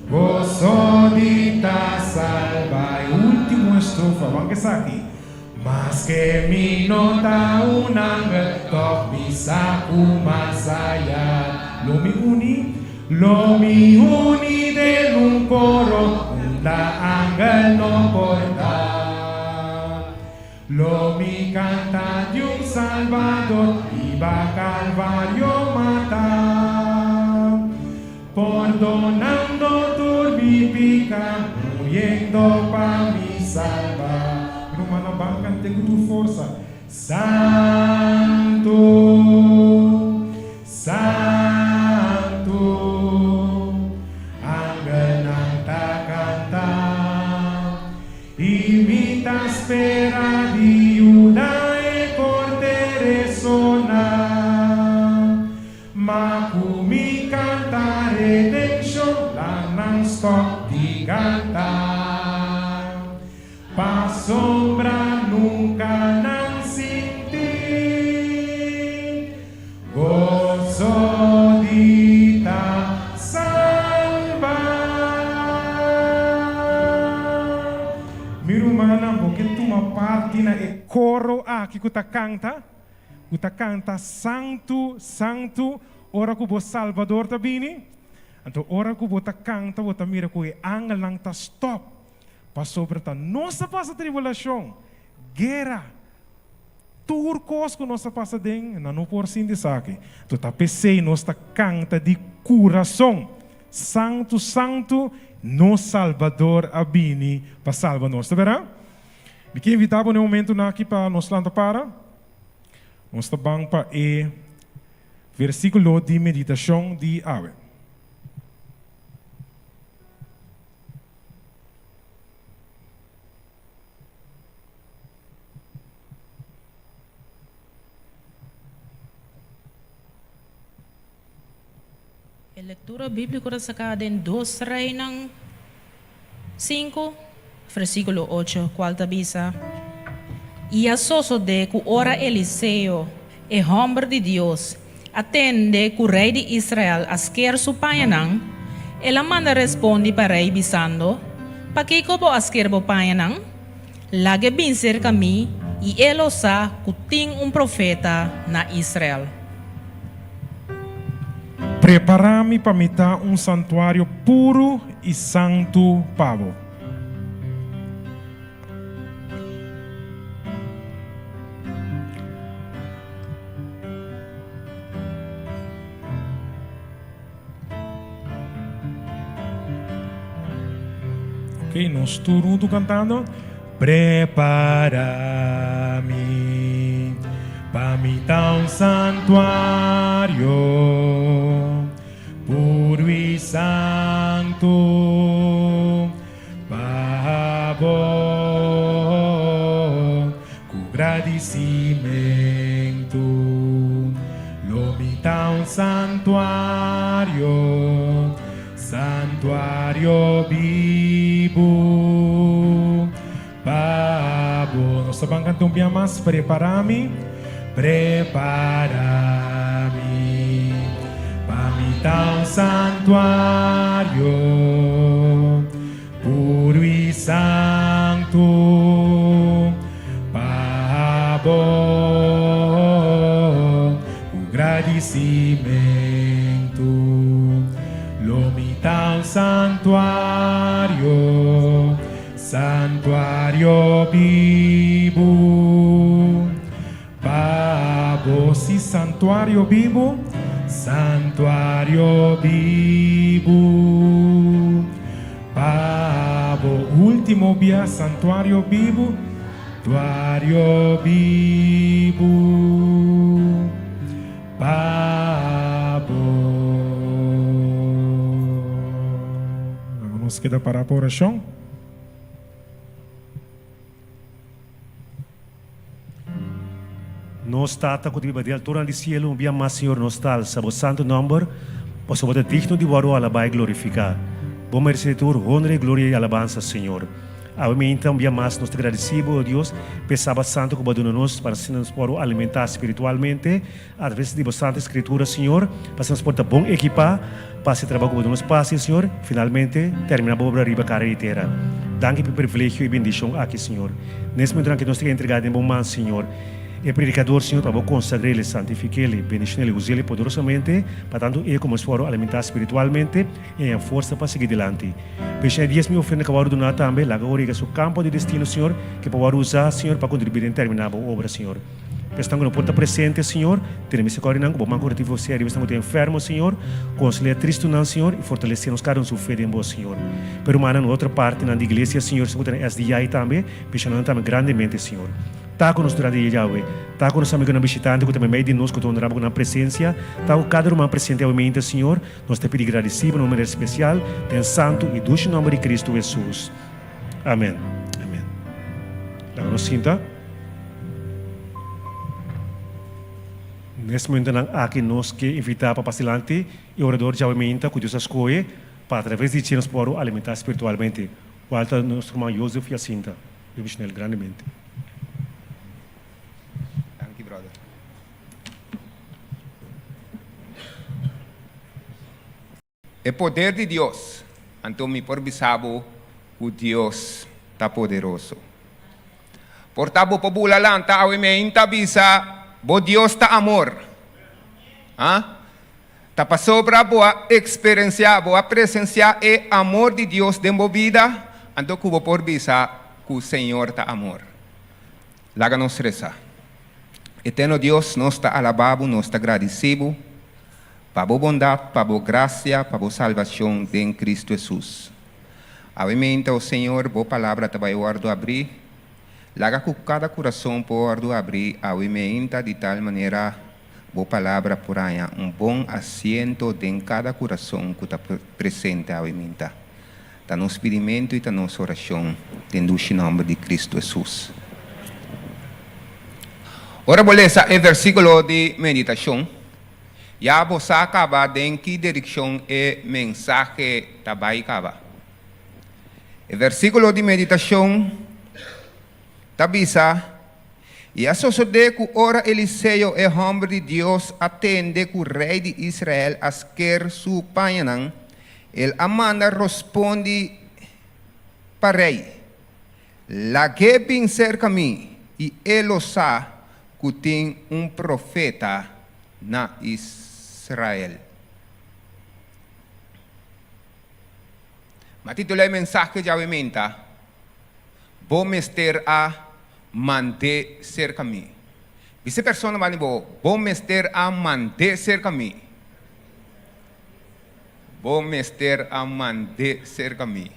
gozo di ta salva. Ultimo estrofa, vamos que aqui. Mas que mi nota un ángel, toch mi saco más allá. Lo mi uni de un coro, la ángel no porta. Lo mi canta de un salvador, iba calvario mata. Perdonando turbipica, muriendo pa mi salvar. Romana bancan tengo tu força. Santo, santo, ángel nanta canta, imita spera di una e portere sona. Ma come canta redemption, la non stop di cantare. Pa sombra nunca non senti, gozo di ta salva. Mi rumana porque tu uma parte na e coro aqui que canta santo, santo, ora que o Salvador tá bini. Então ora que o canta, o mira que o angel não tá stop. Pa sobre a nossa passa tribulação, guerra, turcos que nossa passa dentro, não por sim de saque. Tu tá pensei, nossa canta de coração, santo, santo, no Salvador abini para salvar nós, tá vendo? Me quero invitar no momento aqui para nós lá para, nós tá bem para versículo de meditação de Awe. A leitura bíblica sacada em 2 Reis 5, versículo 8, qual tabisa. E a de que ora Eliseu, e homem de Deus, atende que o rei de Israel asquer su payanang, ela manda responde para rei bisando, pa que ko bo asquer bo payanang, lage binser kami, e ele sa que tem profeta na Israel. Prepara-me para me dar santuário puro e santo pavo. Ok, nós tudo cantando. Prepara-me para me dar santuário puro e santo, pavo, com agradecimento, lo me dá santuário, santuário vivo, pavo. Nós estamos cantando bem mais, prepara-me, prepara-me. Para santuário puro e santo, o agradecimento. Lomita santuário, santuário vivo. Pabo, si santuário vivo, santuário vivo. Pabo, último dia, santuário vivo, santuário vivo. Pabo. Nos queda para a oração. Nós tata com a altura do cielo, via mais Senhor, nós tal, sabo santo nome, posso botar digno de varo alabar e glorificar. Bom merecedor, honra e glória e alabança, Senhor. Amém, então, via mais nós te agradecemos, Deus, pensava santo que botou nos para se nos por alimentar espiritualmente, através de bastante escritura, Senhor, para se nos portar bom equipar, para se trabalhar com nos passe, Senhor, finalmente, terminar a obra riba cara inteira. Danke pelo privilégio e bendição aqui, Senhor. Nesse momento que nós te entregado em bom mão, Senhor, e predicador, Senhor, para consagrar ele, santificar ele, bendicionar ele, usar ele poderosamente, para tanto ele como esforço alimentar espiritualmente e a força para seguir adiante. Peço a Deus me ofrenda que eu donar também, lá agora seu campo de destino, Senhor, que para usar, Senhor, para contribuir em terminar a obra, Senhor. Peço que não porta presente, Senhor, ter misericórdia não, que bom curativo sério, estamos enfermo, Senhor, consolar triste não, Senhor, e fortalecer-nos cada sua fé em vós, Senhor. Pero, mano, na outra parte, na igreja, Senhor, se você tem SDI também, peço não também grandemente, Senhor. Está conosco durante o dia, está conosco amigo na visitante, que também meio de nós, que estão na na presença, está o cada irmão presente ao mente, Senhor, nós te pedimos agradecido, no nome especial, tem santo e dulce nome de Cristo Jesus. Amém. Amém. Lá nos sinta. Nesse momento, aqui nós que invitar para pastilante e orador de aumenta, que Deus escolhe, para através de nos por alimentar espiritualmente. O alto nosso irmão Joseph e a Cinta. Eu vejo nele grandemente. É poder de Deus. Então me porbisabo o Deus está poderoso. Portabo pobula lang tao me intabisa bo Deus está amor. Ta pasobra boa experiencia, boa presencia e amor de Deus dentro vida. Então cubo porbisa que o Senhor está amor. Laga nos reza. Eterno Deus, nós está alabado, nós está agradecido. Para a bondade, para a graça, para a salvação de Cristo Jesus. Obviamente, o Senhor, boa palavra, vai guardar abrir. Laga com cada coração por abrir, obviamente, de tal maneira, boa palavra por aí, bom assento em cada coração que está presente, obviamente. Está no experimento e está na nossa oração, tendo o nome de Cristo Jesus. Ora, beleza, é versículo de meditação. Ya você acaba em que direção é mensagem também acaba. O versículo de meditação tabisa e a sucede que ora Eliseu é homem de Deus atende que o rei de Israel quer su panhanan. Ele amanda responde para o rei. La que vem cerca a mim e ele sabe que tem profeta na Israel. Mas título é mensagem de aumenta. Vou mester a manter cerca a mim. Vice persona mani vou mester a manter cerca a mim. Vou mester a manter cerca a mim.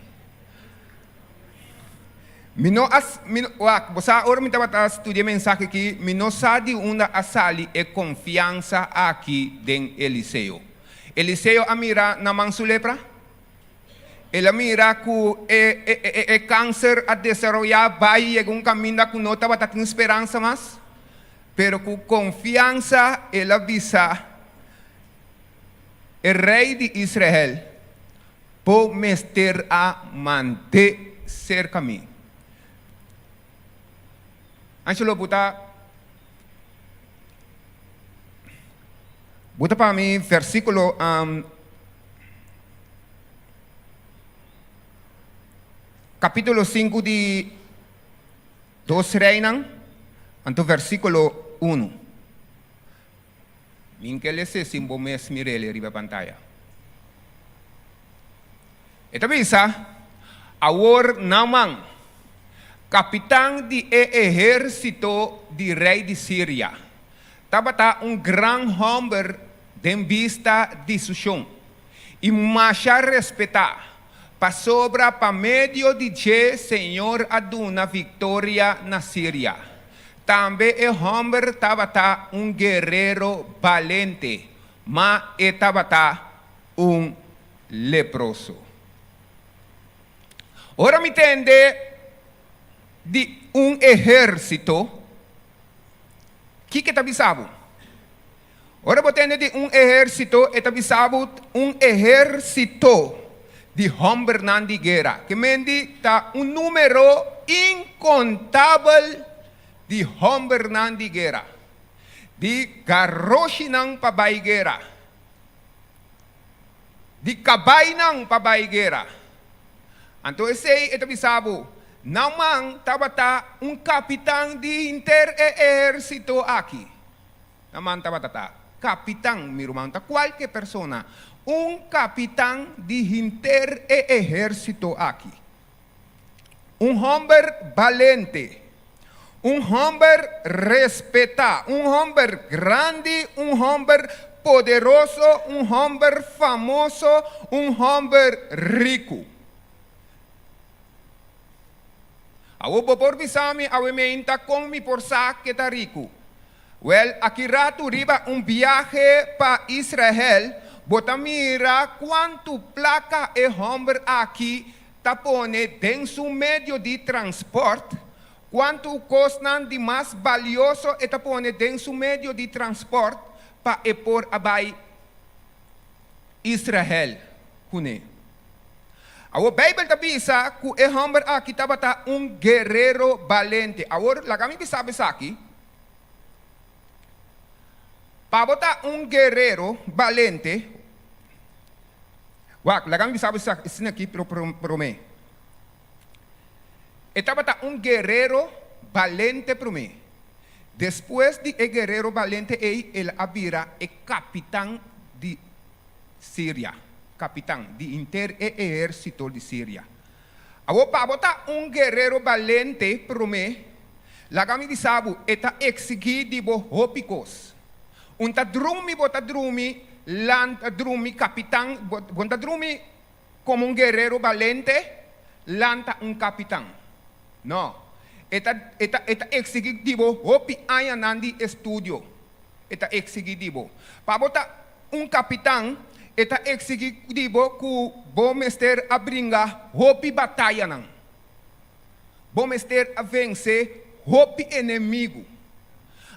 Você ora me estava estudando mensagem aqui. Mino sabe onde a sali é confiança aqui em Eliseu. Eliseu a mira na manso lepra. Ele mira que é câncer a desenvolver vai em caminho que não estava com esperança mais. Pero com confiança ele avisa o rei de Israel por mester a manter cerca a mim. Angelo buta para mim versículo capítulo 5 de 2 Reis, Anto versículo 1. Minkele se simbo mes mirele riba pantalla. Ito bisa, awor namang capitão de exército de rei de Síria. Tabata gran homem de vista de sushon. E macha respetar. Pa sobra pa medio de que Senhor aduna vitória na Síria. Também o homem tabata guerreiro valente, mas tabata leproso. Ora me entende de exército, que tá bisabo? Ora você entende de exército, bisabo exército de homem nan de guerra, que mendi tá número incontável de homem nan de guerra, de garroshi nan pabai guerra, de kabay nan pabai guerra. Então esse bisabo, não man tabata capitão de exército aqui. Não man tabata capitão, meu irmão, qualquer pessoa. Capitão de exército aqui. Homem valente. Homem respeitado. Homem grande. Homem poderoso. Homem famoso. Homem rico. Awo por bisami awementa com mi por que tá rico. Well, aqui rato riba viaje para Israel. Bota mira quanto placa e homem aqui tapone tem seu meio de transporte, quanto custam de mais valioso e tapone tem seu meio de transporte para e por abai Israel. Kune. A Bíblia tabisa que o homem aqui tabata guerreiro valente. Agora, lagami bisa aqui. Para botar guerreiro valente, lagami bisa isso aqui para mim. Estava guerreiro valente para mim. Depois de guerreiro valente, ele abira capitão de Síria. Capitão de exército de Síria. Agora, para botar guerreiro valente para mim, lagami bisa está exigido hópicos. Unta drumi bota drumi, lanta drumi capitão, bota drumi como guerreiro valente, lanta capitão. Não. Eta executivo, hopi aya nandi estudio. Eta executivo. Para botar capitão, eta executivo ku bomester a brincar hopi batalha nan. Bomester a vencer hopi inimigo.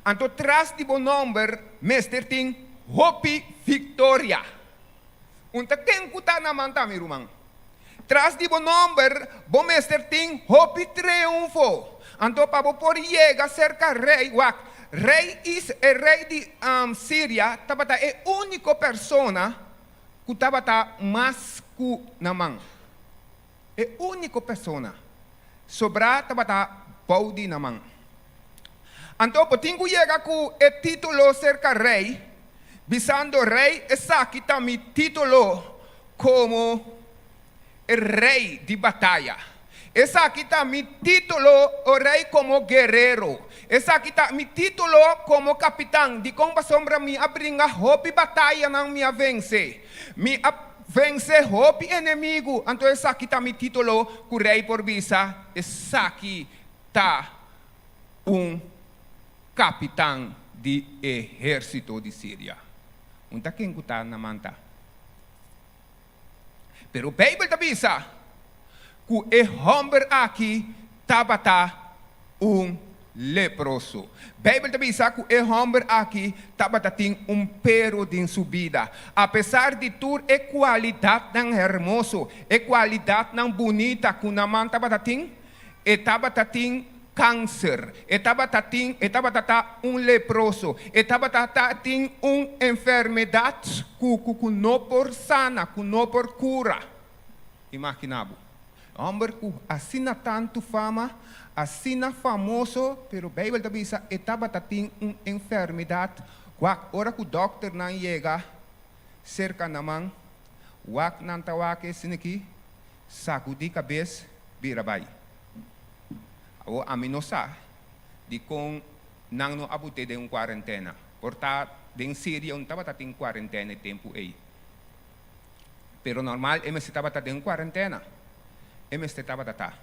Então, tras de bom nome, mestre tem hopi victoria. Unta quem kuta na manta, meu irmão? Tras de bom nome, bom mestre tem hopi triunfo. Então, para por chegar cerca rei, rei de Síria, tabata é a única pessoa que tabata mais que na mão. É a única pessoa. Sobra tabata paudi na mão. Então, potingo chega com o título cerca rei, bisando rei, essa aqui está me título como rei de batalha. Essa aqui está me título o rei como guerreiro. Essa aqui está me título como capitão. De como sombra me abringa hopi batalha não me vence. Me vence hopi inimigo. Então essa aqui está me título que o rei por visa. Essa aqui está capitão de exército de Síria. Unta quem está na manta. Pero a Bíblia avisa que o homem aqui tabata leproso. A Bíblia avisa que o homem aqui tabata tem pero de subida. Apesar de toda a qualidade tão hermoso, a qualidade tão bonita que na mão tabata tem, e tabata tem câncer, estava leproso, estava enfermidade que não por sana, que não por cura. Imaginabo. Homem que assina tanto fama, assim na famoso, pero Bible também diz, estava tem uma enfermidade, qual hora que o doctor não chega, cerca na mão, wak não tawak siniki, sacudi cabeça, birabai. O aminosa, di com não no abute de quarentena, portanto, em Síria, estava em quarentena tempo aí. Pero normal, eles estava em quarentena, eles estava tá.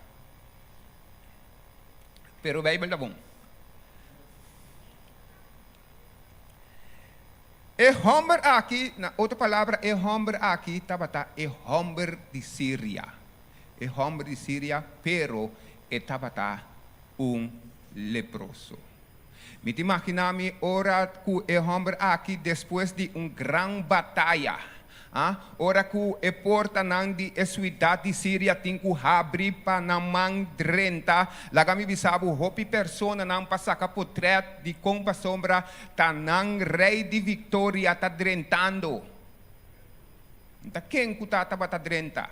Pero a Bíblia é bom. E homem aqui, na outra palavra, e homem aqui, estava e homem de Síria. E homem de Síria, pero estava leproso. Me imagina-me, ora que e homem aqui, depois de grande batalha, ora que e porta nang di cidade de Síria tem que abrir para namang drenta, laga mi bisabu hopi persona nang pasaka potret di kong pasombra tanang rei di Victoria ta drentando. Da quem kutata bata drenta?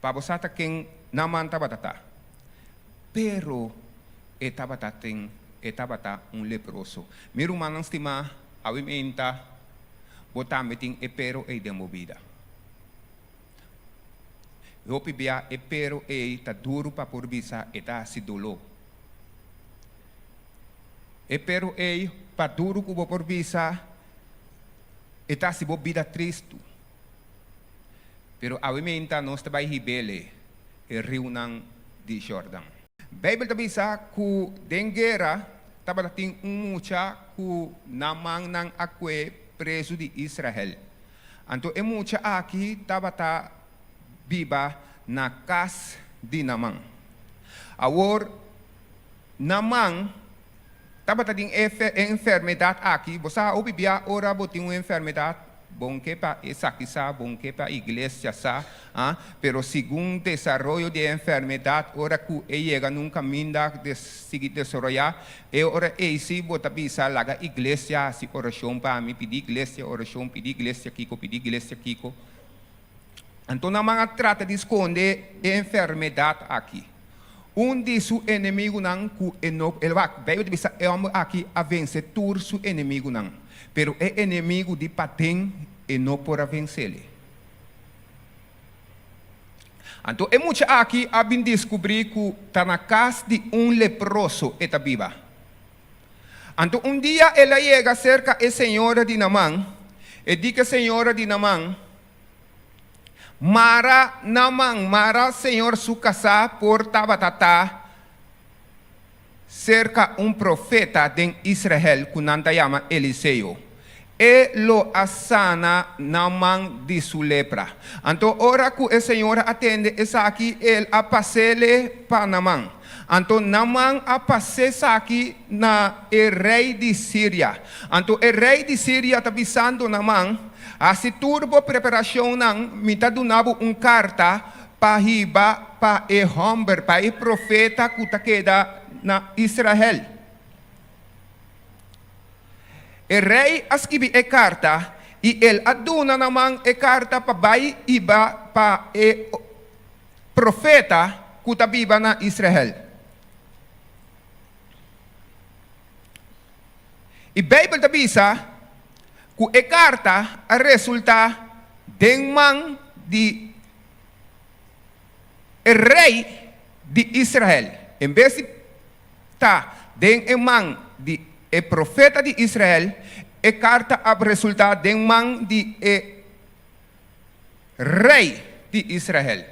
Pabosata quem naman tabatata. Pero etabata leproso. Miru manang stima awimenta botameting epero e demovida. Hopi bia epero e ta duro pa porbisa eta sidolo. Epero e pa duro kubo porbisa eta si bobida tristo. Pero awimenta nos tabay hibele e rio ng di Jordan. Bible tabisa ku dengera tabalating umucha ku namang ng akwe preso di Israel. Anto emucha aki tabata biba na kas di namang. Awor namang tabata ding enfermedad aki, bosa obibia ora boting enfermedad bom que para essa quizá, bom que para a igreja sa, pero segundo desarrollo de enfermedade, ora que chega num caminho de seguir desarrollar, ora esse bota bisa laga igreja se oração para mim pedir igreja kiko. Então na manga trata de esconder enfermidade aqui. De seu inimigo não que ele vai veio de bisa aqui a vencer todo seu inimigo não. Pero é inimigo de patem e não por vencê-lo. Então, é muito aqui a bem descobrir que está na casa de leproso eta viva. Então, dia ela chega cerca a senhora de Namang e diz que a senhora de Namang Mara senhor su casa por tabatata cerca profeta de Israel que nanta chama Eliseu. E lo asana namang di su lepra. Anto ora que a senhora atende essa aqui, ele a passele para namang. Anto namang a passe aqui na rei de Síria. Anto rei de Síria está bisando namang, a se turbo preparação nang, mita dunabo carta para hiba para homem, para profeta que está queda na Israel. O rei escreve a carta e ele aduna namang a carta para vai iba para o profeta que está viva na Israel. E a Bíblia avisa que a carta resulta de mão de rei de Israel. Em vez de estar de mão de o profeta de Israel, a carta a resultar de mão de rei de Israel.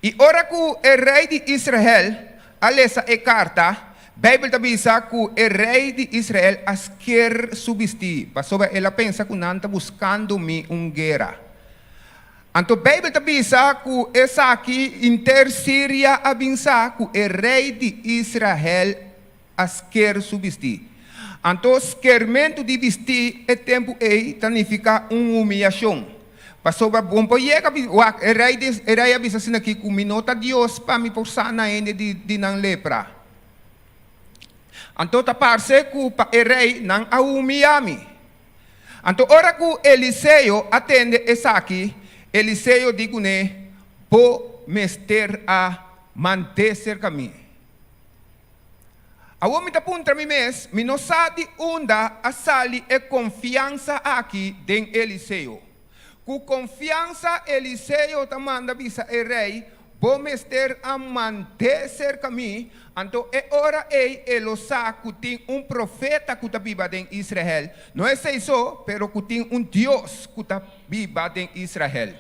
E ora que o rei de Israel alessa a carta, a Bíblia diz que o rei de Israel quer subsistir. Porque ela pensa que não está buscando guerra. Então, a Bíblia diz que essa aqui, inter Síria, abença que o rei de Israel quer subsistir. Então, o esquermento de vestir é tempo aí, significa humilhação. Pastor, bom poiega, o rei avisa assim aqui que minota Deus para me posar na ende de não lepra. Então, tá parece que o rei não humilha-me. Então, ora que Eliseu atende essa aqui, Eliseu digo ne, bo mester a manter caminho. A homem da punta mi mes, mi não sabe onda a sali e confiança aqui den Eliseu. Com confiança Eliseu ta manda bisa e rei, bo mester a manter caminho. Então é hora ele sabe que tem profeta que está viva em Israel. Não é isso, pero que tem Deus que está viva em Israel.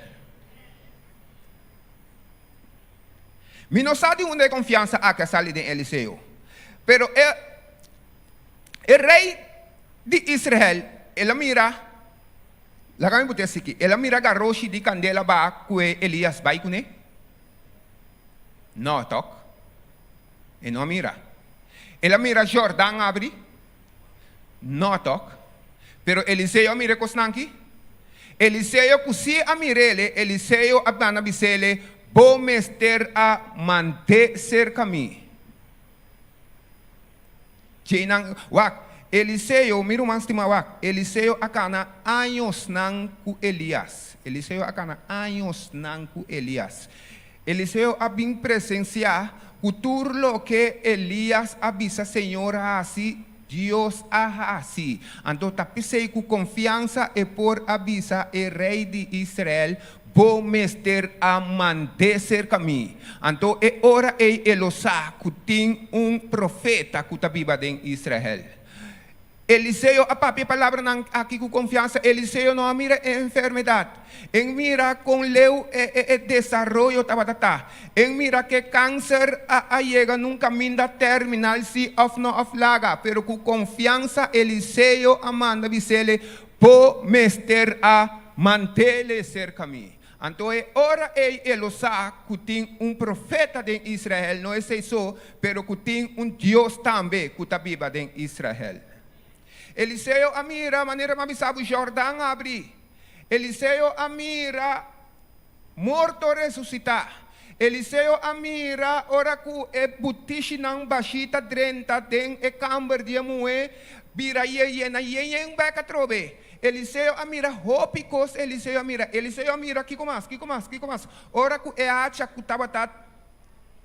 Mi não sabe onde é confiança a que sali de Eliseu. Pero el rei de Israel, ele mira, la kami puti asiki, ele mira garoshi di candela ba que Elias vai kune? No tok. E não mira. Ele mira Jordão abri? No tok. Pero Eliseu mira kosnanki? Eliseu kusi amirele, Eliseu abana bisele, bo mester a manter caminho. Eliseu, mira mais de mawak. Eliseu akana anos nang ku Elias. Eliseu akana anos nang ku Elias. Eliseu abin presenciar lo que Elias avisa Senhor assim, Deus assim. Então tapisei com confiança e por avisa o rei de Israel bo mester a manter caminho. Então é hora ele sabe que tem profeta que está vivo em Israel. Eliseu, a papi palavra aqui com confiança, Eliseu não mira enfermidade. Ele mira com leu e desenvolvimento tabatata. Ele mira que câncer chega num caminho terminal se of não of laga, pero com confiança Eliseu amanda bisele bo mester a manter caminho. Então é hora ele sabe que tem profeta em Israel, não é isso, pero que tem Deus também que está vivo em Israel. Eliseu amira maneira mabisabu Jordão abri. Eliseu amira morto ressuscitar. Eliseu amira ora ku e butishi nang bashita drenta den e camber de moe bira ye na yen beka trobe. Eliseu amira hopicos, Eliseu amira kiko mas. Ora ku e acha ku tabatat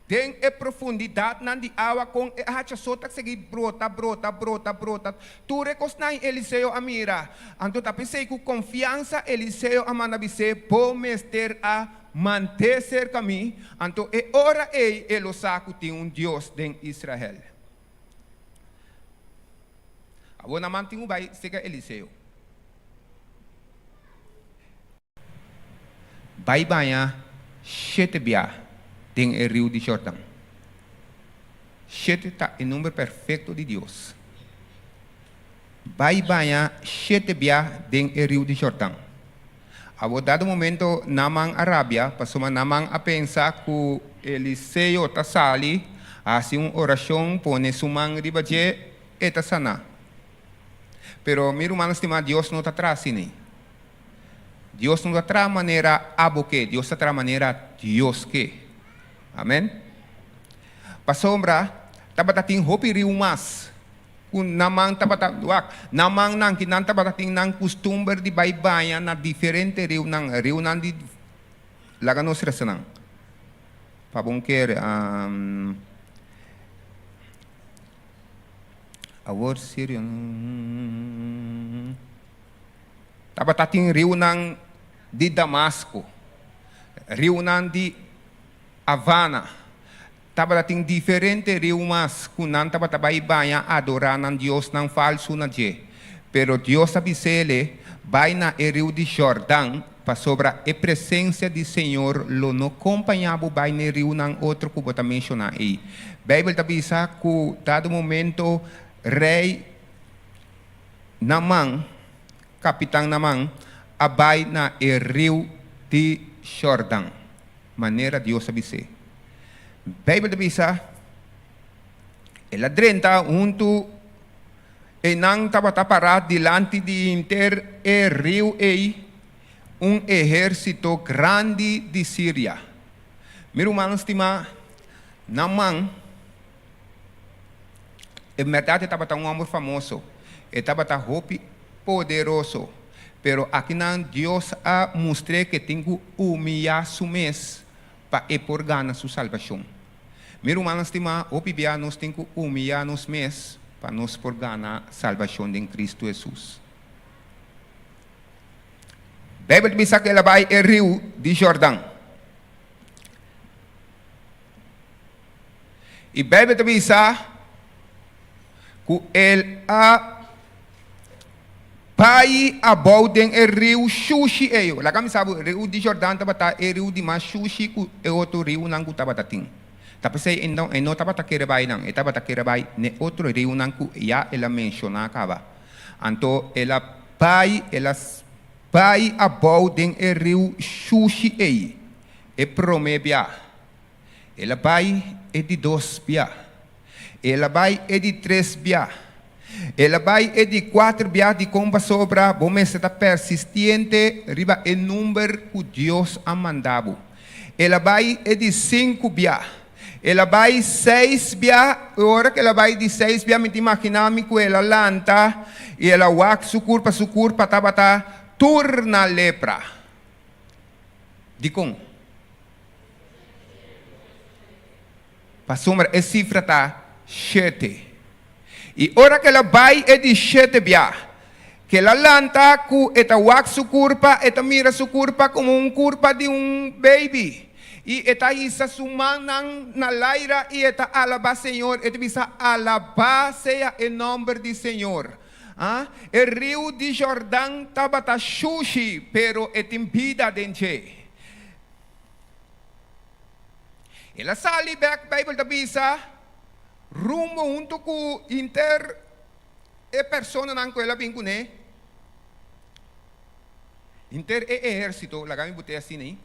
tem profundidade na de água com a sota seguir brota. Tu recostai Eliseu amira. Então tá pensei com confiança Eliseu amanda bise po mester a manter caminho. Então é hora ele sabe que tem Deus em Israel. Agora mantinho vai seca Eliseu. Vai banha Shetebia. Tem o rio de Jordão. Sete está em número perfeito de Deus. Vai banhar sete bia tem o rio de Jordão. A dado momento, namang Arábia, passou namang a pensar que Eliseu está sali, assim uma oração, pone sumang ribaje, eta sana. Pero miro manos estima, Deus não está atrás, nem. Deus não está atrás maneira aboque, Deus está atrás maneira Deus que. Amen. Pasombra, tabatating hopi riu mas. Kung namang namang nang kinan tabatating nang costumbre di baybayan na diferente riu nang di laganos resanang. Pabungker awor Syrian. Tabatating riu nang di Damasco. Riu nang di Havana, estava tem diferente riumas que não estava trabalhando adorando a Deus não falso na je, pero Deus abisele vai na rio de Jordão para sobre a presença do Senhor, lo não acompanhava vai na rio não outro que bota mencionar aí. Bíblia tabisa que dado momento rei Namang, capitão Namang, abai na rio de Jordão. Maneira Deus abise. Bíblia bisa, ela 30 junto e não estava parado diante de inter e rio exército grande de Síria. Meu irmão estima, Namang, em verdade estava um homem famoso, estava hope poderoso. Pero aqui não, Deus a mostrou que tem que humilhar su mês para por ganhar sua salvação. Meu irmão estima, o Bíblia nós tem que humilhar nos mês para nós por ganhar salvação em Cristo Jesus. A Bíblia diz que ela vai ao rio de Jordão. E a Bíblia diz que ele pai a bouden e rio Xuxi eyo. Lá kami sabe, rio de Jordão tabata e rio de mas Xuxi ku e outro rio nang ku tabata ting. Tapi say então e no tabata kerebay nang, e tabata kerebay ne outro rio nang ku ya ela menciona kaba. Anto ela pai a bouden e rio Xuxi eyo. E promebia. Ela pai e de 2 bia. Ela pai e de 3 bia. Ela vai e de 4 bia de comba sobra, bom está persistente, riba o número que Deus a mandado. Ela vai e de 5 bia. Ela vai 6 bia, hora que ela vai de 6 bia, me imaginami que ela lanta, e ela wak su curpa, tabata, turna lepra. Di com. Pasumar, a cifra tá 7. E ora que ela vai é de 7 bia. Que ela lanta ku eta wak su curpa, eta mira su curpa como curpa de baby. E eta isa suman na laira e eta alaba Senhor, eta bisa alaba seja em nome do Senhor. Ah? O rio de Jordão tabata Xuxi, pero et impida denche. Ela sali back Bible da bisa rumo junto com e persona nan ko ela vincune inter e exército la gami botei assim né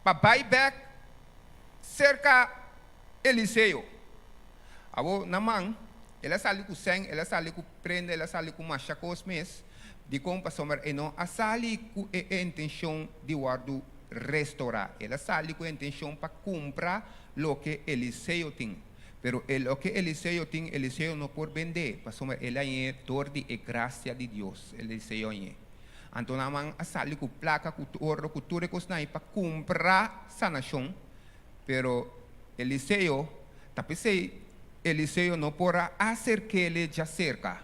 pa back cerca Eliseu abo namang ela sali com sang ela sali com prenda ela sali com machacos mes de compa somer eno a sali com e intenção de guardo restaurar ela sali com intenção para comprar lo que Eliseu tem. Pero lo que Eliseo tiene, Eliseo no por vender, pasó él ahí todo de gracia de Dios, Eliseo ahí. Entonces man sale con placa, con oro, con todo que está ahí para comprar sanación, pero Eliseo, tapese Eliseo no podrá hacer que él ya cerca.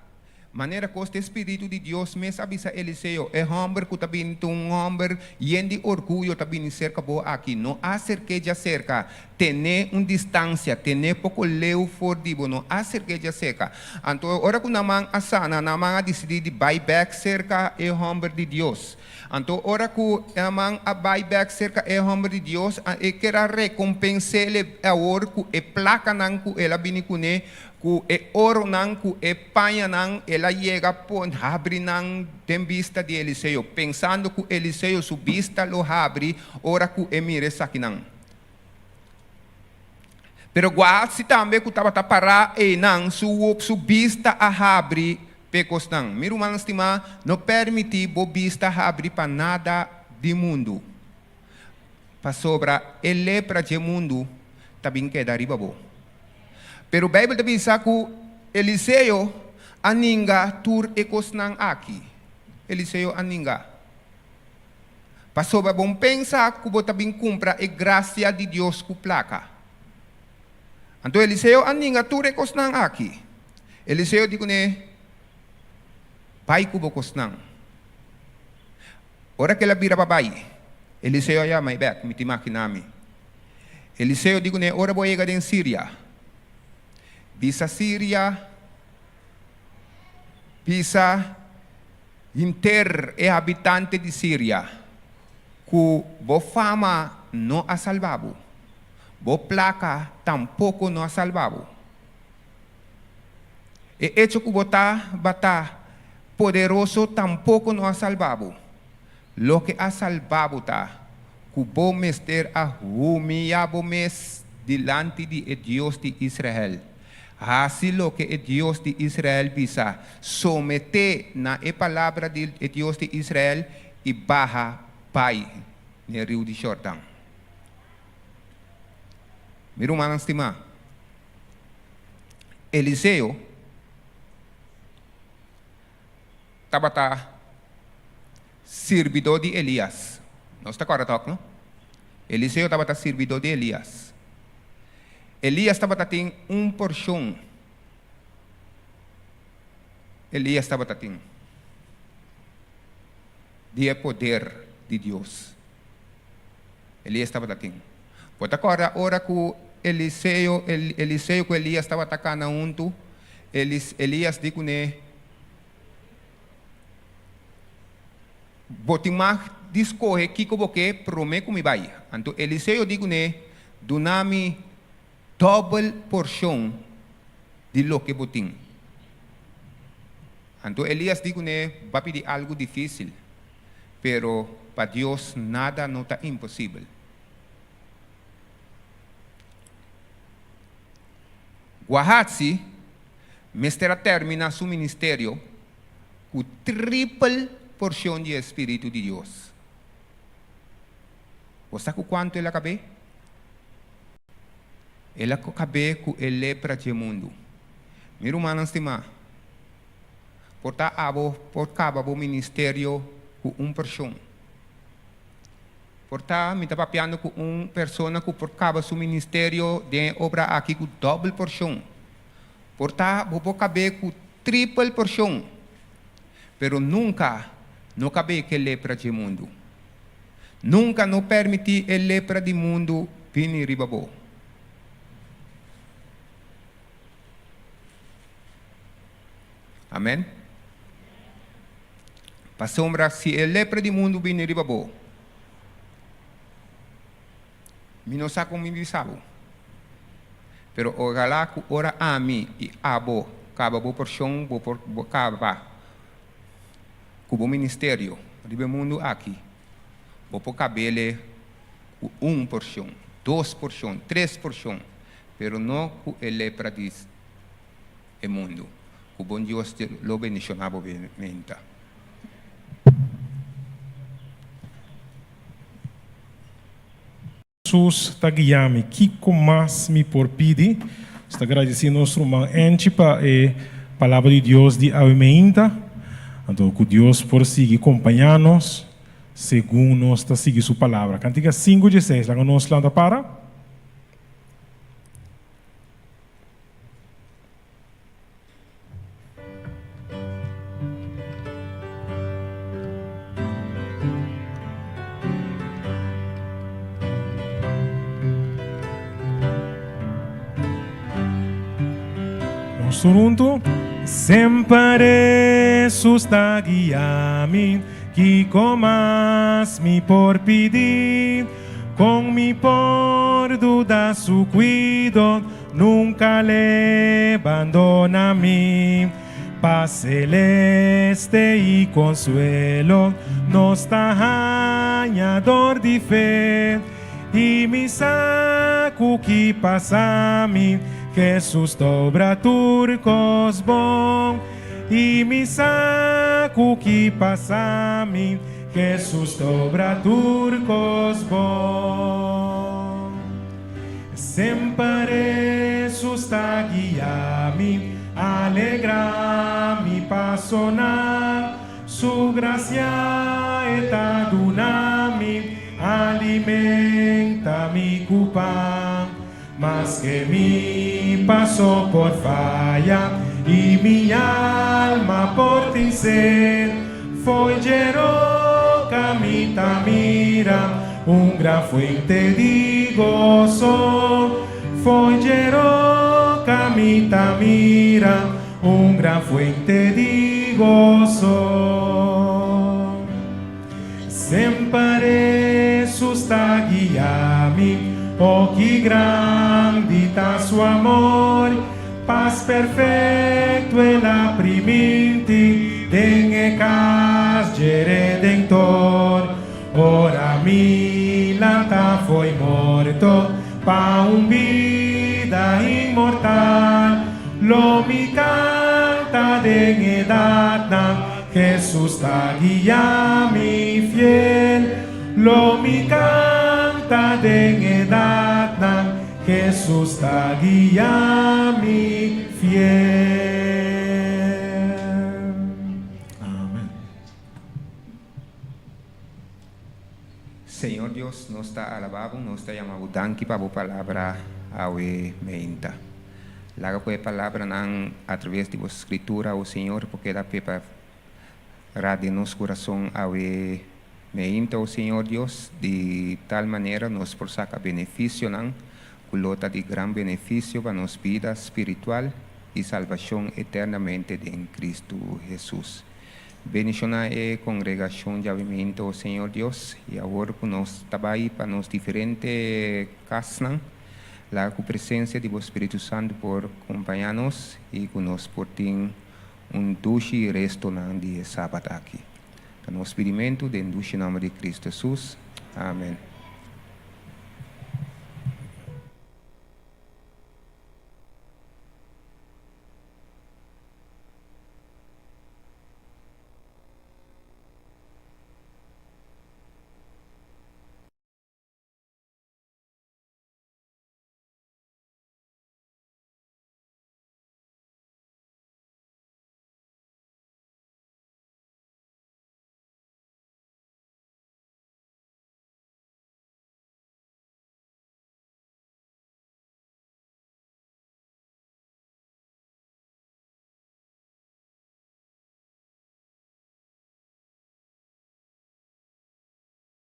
Manera que este Espíritu de Dios me avisa Eliseo, es hombre que también un hombre lleno de orgullo también cerca vos aquí, no acerque ya cerca, tener una distancia, tener poco leo fordivo, no acerque ya cerca. Entonces, ahora que una man asana, una man a decidir de buyback cerca el hombre de Dios. Entonces, ahora que una man a buyback cerca el hombre de Dios, quiera recompensarle ahora que placa nan que ela viene con él, ku e oro nang ku e panha nang ela llega pon abre nang tem vista de Eliseu pensando que Eliseu su vista lo abre ora ku e mire sakinang pero guard se também ku tava para e nang su vista a abre pecos nang miro man estima no permiti bo vista abre para nada de mundo para sobra ele lepra de mundo também queda riba bo. Pero a Bíblia diz que Eliseu aninga tur ekos nang aqui. Eliseu aninga. Passou a bom pensar que você também cumpra a graça de Deus com placa. Então Eliseu aninga tur ekos nang aqui. Eliseu digo ne, pai kubo kos nang. Ora que ela vira babai. Eliseu ya mai back, mitimaki nami. Eliseu digo ne, ora vou chegar em Síria. Bisa Síria, bisa inter e habitante de Síria, que bo fama não a salvado, bo placa tampouco não a salvado. E hecho que bata poderoso tampouco não a salvado. Lo que a salvado tá, que bo mester a humilhado mes delante de Deus de Israel. Assim lo que Deus de Israel visa, somete na palavra de Deus de Israel e barra pai no rio de Jordão. Meu irmão estima, Eliseu estava servidor de Elias. Não está correto, não? Eliseu estava servidor de Elias. Elias estava tendo porção. Elias estava tendo de poder de Deus. Elias estava tendo. Pode agora, hora que Eliseu com Elias estava atacando junto, Elias disse né, botimar discorre que porque promete me vai. Então Eliseu disse né, donami double porção de lo que botim. Então Elias disse né, vai pedir algo difícil, pero para Deus nada não está impossível. Guahatsi, Mestera termina su ministerio con triple porción de Espíritu de Dios. ¿Vos sabés cuánto él acabé? Él acabé con el lepra del mundo. Mi hermano estimado, por cabo ministerio con una persona. Portanto, me está papiando com uma pessoa que por causa do ministério de obra aqui com doble porção. Portanto, vou caber com triple porção. Pero nunca não cabe que lepra do mundo. Nunca não permiti a lepra do mundo vir ribabo. Amém? Para sombra, se a lepra do mundo vir ribabo, mi no saco mi bisabo. Pero ojalá que ora a mí y abo, caba bo porción, bo caba, cubo ministerio, ribe mundo aqui, bo po cabele un porción, 2 porción, 3 porción, pero no cu el lepra dis el mundo. Cu bon Dios lo bendicionabo benita. Jesus está guiando que mais me por pedir. Está agradecendo nosso irmão Enchipa e palavra de Deus de aumenta. Então, que Deus por seguir acompanhando-nos, segundo nós está seguindo sua palavra. Cantiga 5:16, lá nós lá para. Surunto, sempre susta guiami, que comas mi por pedir, con mi por duda su cuido, nunca le abandona mi. Paz celeste y consuelo, nos tañador de fe, y mi saco que pasa a mí. Jesus dobra turcos bom e me saco que passa a mim. Jesus dobra turcos bom. Sempre susta guiami, alegra-me passonar. Su gracia eta dunami, alimenta-me culpa. Mas que me passou por falha e minha alma por vencer, foi Jeroca me mira, gran fuente de gozo. Foi Jeroca me mira, gran fuente de gozo. Sempre susta guiami. Oh, que grande está su amor, paz perfecto en la primente, den cas de redentor. Ora mi lata foi morto, pa un vida inmortal, lo mi canta den edad, Jesus está guia mi fiel, lo mi canta den edad, Jesus está guia-me fiel. Amém. Senhor Deus, nós está alabado, nós está chamado danke para a palavra awe meinta. Laga foi a palavra não através de vossa escritura, o Senhor, porque dá para de nosso coração awe meinta, o Senhor Deus, de tal maneira nos por sacar benefício não, culota de gran benefício para nossa vida espiritual e salvação eternamente em Cristo Jesus. Beniciona a congregação de avimento, o Senhor Deus, e agora que nós trabalhamos para nos diferentes casas, lá com a presença do Espírito Santo por acompanhar-nos e que nós por ter duche e resto de sábado aqui. Nós pedimento, em nome de Cristo Jesus. Amém.